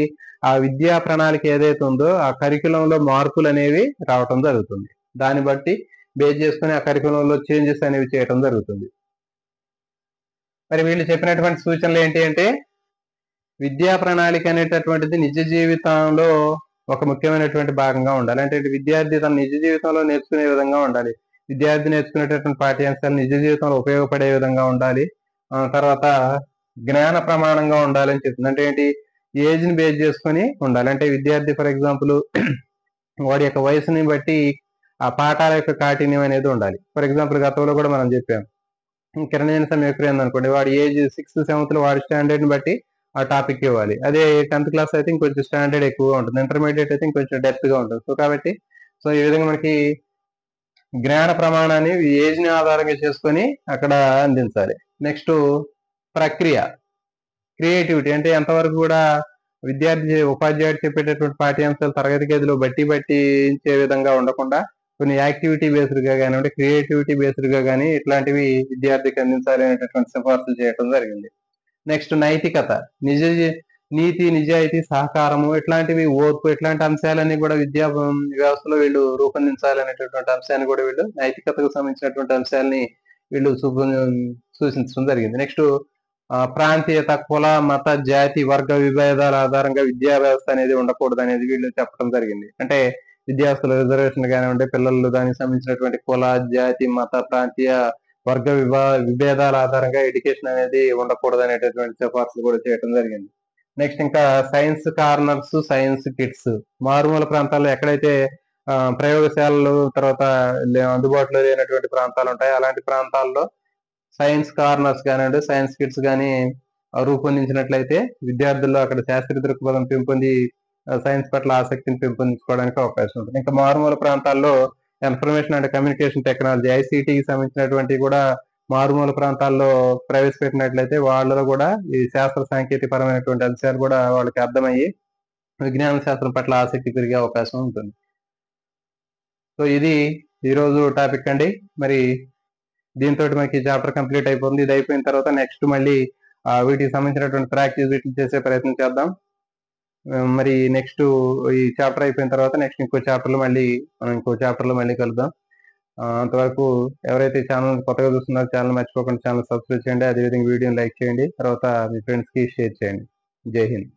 ఆ విద్యా ప్రణాళిక ఏదైతే ఉందో ఆ కరికులంలో మార్పులు అనేవి రావటం జరుగుతుంది. దాన్ని బట్టి బేస్ చేసుకుని ఆ కరికులంలో చేంజెస్ అనేవి చేయటం జరుగుతుంది. మరి వీళ్ళు చెప్పినటువంటి సూచనలు ఏంటి అంటే, విద్యా ప్రణాళిక అనేటటువంటిది నిజ జీవితంలో ఒక ముఖ్యమైనటువంటి భాగంగా ఉండాలి. అంటే విద్యార్థి తన నిజ జీవితంలో నేర్చుకునే విధంగా ఉండాలి. విద్యార్థి నేర్చుకునేటటువంటి పాఠ్యాంశాలు నిజ జీవితంలో ఉపయోగపడే విధంగా ఉండాలి. తర్వాత జ్ఞాన ప్రమాణంగా ఉండాలని చెప్తుంది. అంటే ఏంటి, ఏజ్ ని బేస్ చేసుకుని ఉండాలి. అంటే విద్యార్థి ఫర్ ఎగ్జాంపుల్ వాడి యొక్క వయసుని బట్టి ఆ పాఠాల యొక్క కాఠిన్యం అనేది ఉండాలి. ఫర్ ఎగ్జాంపుల్ గతంలో కూడా మనం చెప్పాం, కిరణజన సమయక్రియ అనుకోండి, వాడి ఏజ్ 6th 7th వాడి స్టాండర్డ్ ని బట్టి ఆ టాపిక్ ఇవ్వాలి. అదే 10th క్లాస్ అయితే ఇంకొంచెం స్టాండర్డ్ ఎక్కువగా ఉంటుంది, ఇంటర్మీడియట్ అయితే ఇంకొంచెం డెప్త్ గా ఉంటుంది. సో కాబట్టి ఈ విధంగా మనకి జ్ఞాన ప్రమాణాన్ని ఏజ్ ని ఆధారంగా చేసుకొని అక్కడ అందించాలి. నెక్స్ట్ ప్రక్రియ, క్రియేటివిటీ, అంటే ఎంతవరకు కూడా విద్యార్థి ఉపాధ్యాయుడు చెప్పేటటువంటి పాఠ్యాంశాలు తరగతి గదిలో బట్టించే విధంగా ఉండకుండా కొన్ని యాక్టివిటీ బేస్డ్ గా కానివ్వండి, క్రియేటివిటీ బేస్డ్ గా కానీ ఇట్లాంటివి విద్యార్థికి అందించాలి అనేటటువంటి సిఫార్సులు చేయడం జరిగింది. నెక్స్ట్ నైతికత, నీతి, నిజాయితీ, సహకారము ఇట్లాంటివి, ఓర్పు ఇట్లాంటి అంశాలన్నీ కూడా విద్యా వ్యవస్థలో వీళ్ళు రూపొందించాలనేటటువంటి అంశాన్ని కూడా వీళ్ళు నైతికతకు సంబంధించినటువంటి అంశాలని వీళ్ళు సూచించడం జరిగింది. నెక్స్ట్ ప్రాంతీయత, కుల, మత, జాతి, వర్గ విభేదాల ఆధారంగా విద్యా వ్యవస్థ అనేది ఉండకూడదు అనేది వీళ్ళు చెప్పడం జరిగింది. అంటే విద్యార్థుల రిజర్వేషన్ కానివ్వండి, పిల్లలు దానికి సంబంధించినటువంటి కుల, జాతి, మత, ప్రాంతీయ, వర్గ విభేదాల ఆధారంగా ఎడ్యుకేషన్ అనేది ఉండకూడదు అనేటటువంటి సిఫార్సులు కూడా చేయడం జరిగింది. నెక్స్ట్ ఇంకా సైన్స్ కార్నర్స్, సైన్స్ కిట్స్ మారుమూల ప్రాంతాల్లో ఎక్కడైతే ప్రయోగశాలలు తర్వాత అందుబాటులో లేనటువంటి ప్రాంతాలు ఉంటాయి, అలాంటి ప్రాంతాల్లో సైన్స్ కార్నర్స్ కానివ్వండి, సైన్స్ కిట్స్ కానీ రూపొందించినట్లయితే విద్యార్థుల్లో అక్కడ శాస్త్రీయ దృక్పథం పెంపొంది సైన్స్ పట్ల ఆసక్తిని పెంపొందించుకోవడానికి అవకాశం ఉంటుంది. ఇంకా మారుమూల ప్రాంతాల్లో ఇన్ఫర్మేషన్ అండ్ కమ్యూనికేషన్ టెక్నాలజీ ఐసీటీకి సంబంధించినటువంటి కూడా మారుమూల ప్రాంతాల్లో ప్రవేశపెట్టినట్లయితే వాళ్ళలో కూడా ఈ శాస్త్ర సాంకేతిక పరమైనటువంటి అంశాలు కూడా వాళ్ళకి అర్థమయ్యి విజ్ఞాన శాస్త్రం పట్ల ఆసక్తి పెరిగే అవకాశం ఉంటుంది. సో ఇది ఈరోజు టాపిక్ అండి. మరి దీంతో మనకి చాప్టర్ కంప్లీట్ అయిపోతుంది. ఇది అయిపోయిన తర్వాత నెక్స్ట్ మళ్ళీ వీటికి సంబంధించినటువంటి ప్రాక్టీస్ వీటిని చేసే ప్రయత్నం చేద్దాం. మరి నెక్స్ట్ ఈ చాప్టర్ అయిపోయిన తర్వాత నెక్స్ట్ ఇంకో చాప్టర్లో మళ్ళీ కలుద్దాం. అంతవరకు ఎవరైతే ఛానల్ కొత్తగా చూస్తున్నారో ఛానల్ మర్చిపోకుండా ఛానల్ సబ్స్క్రైబ్ చేయండి. అదేవిధంగా వీడియోని లైక్ చేయండి. తర్వాత మీ ఫ్రెండ్స్కి షేర్ చేయండి. జై హింద్.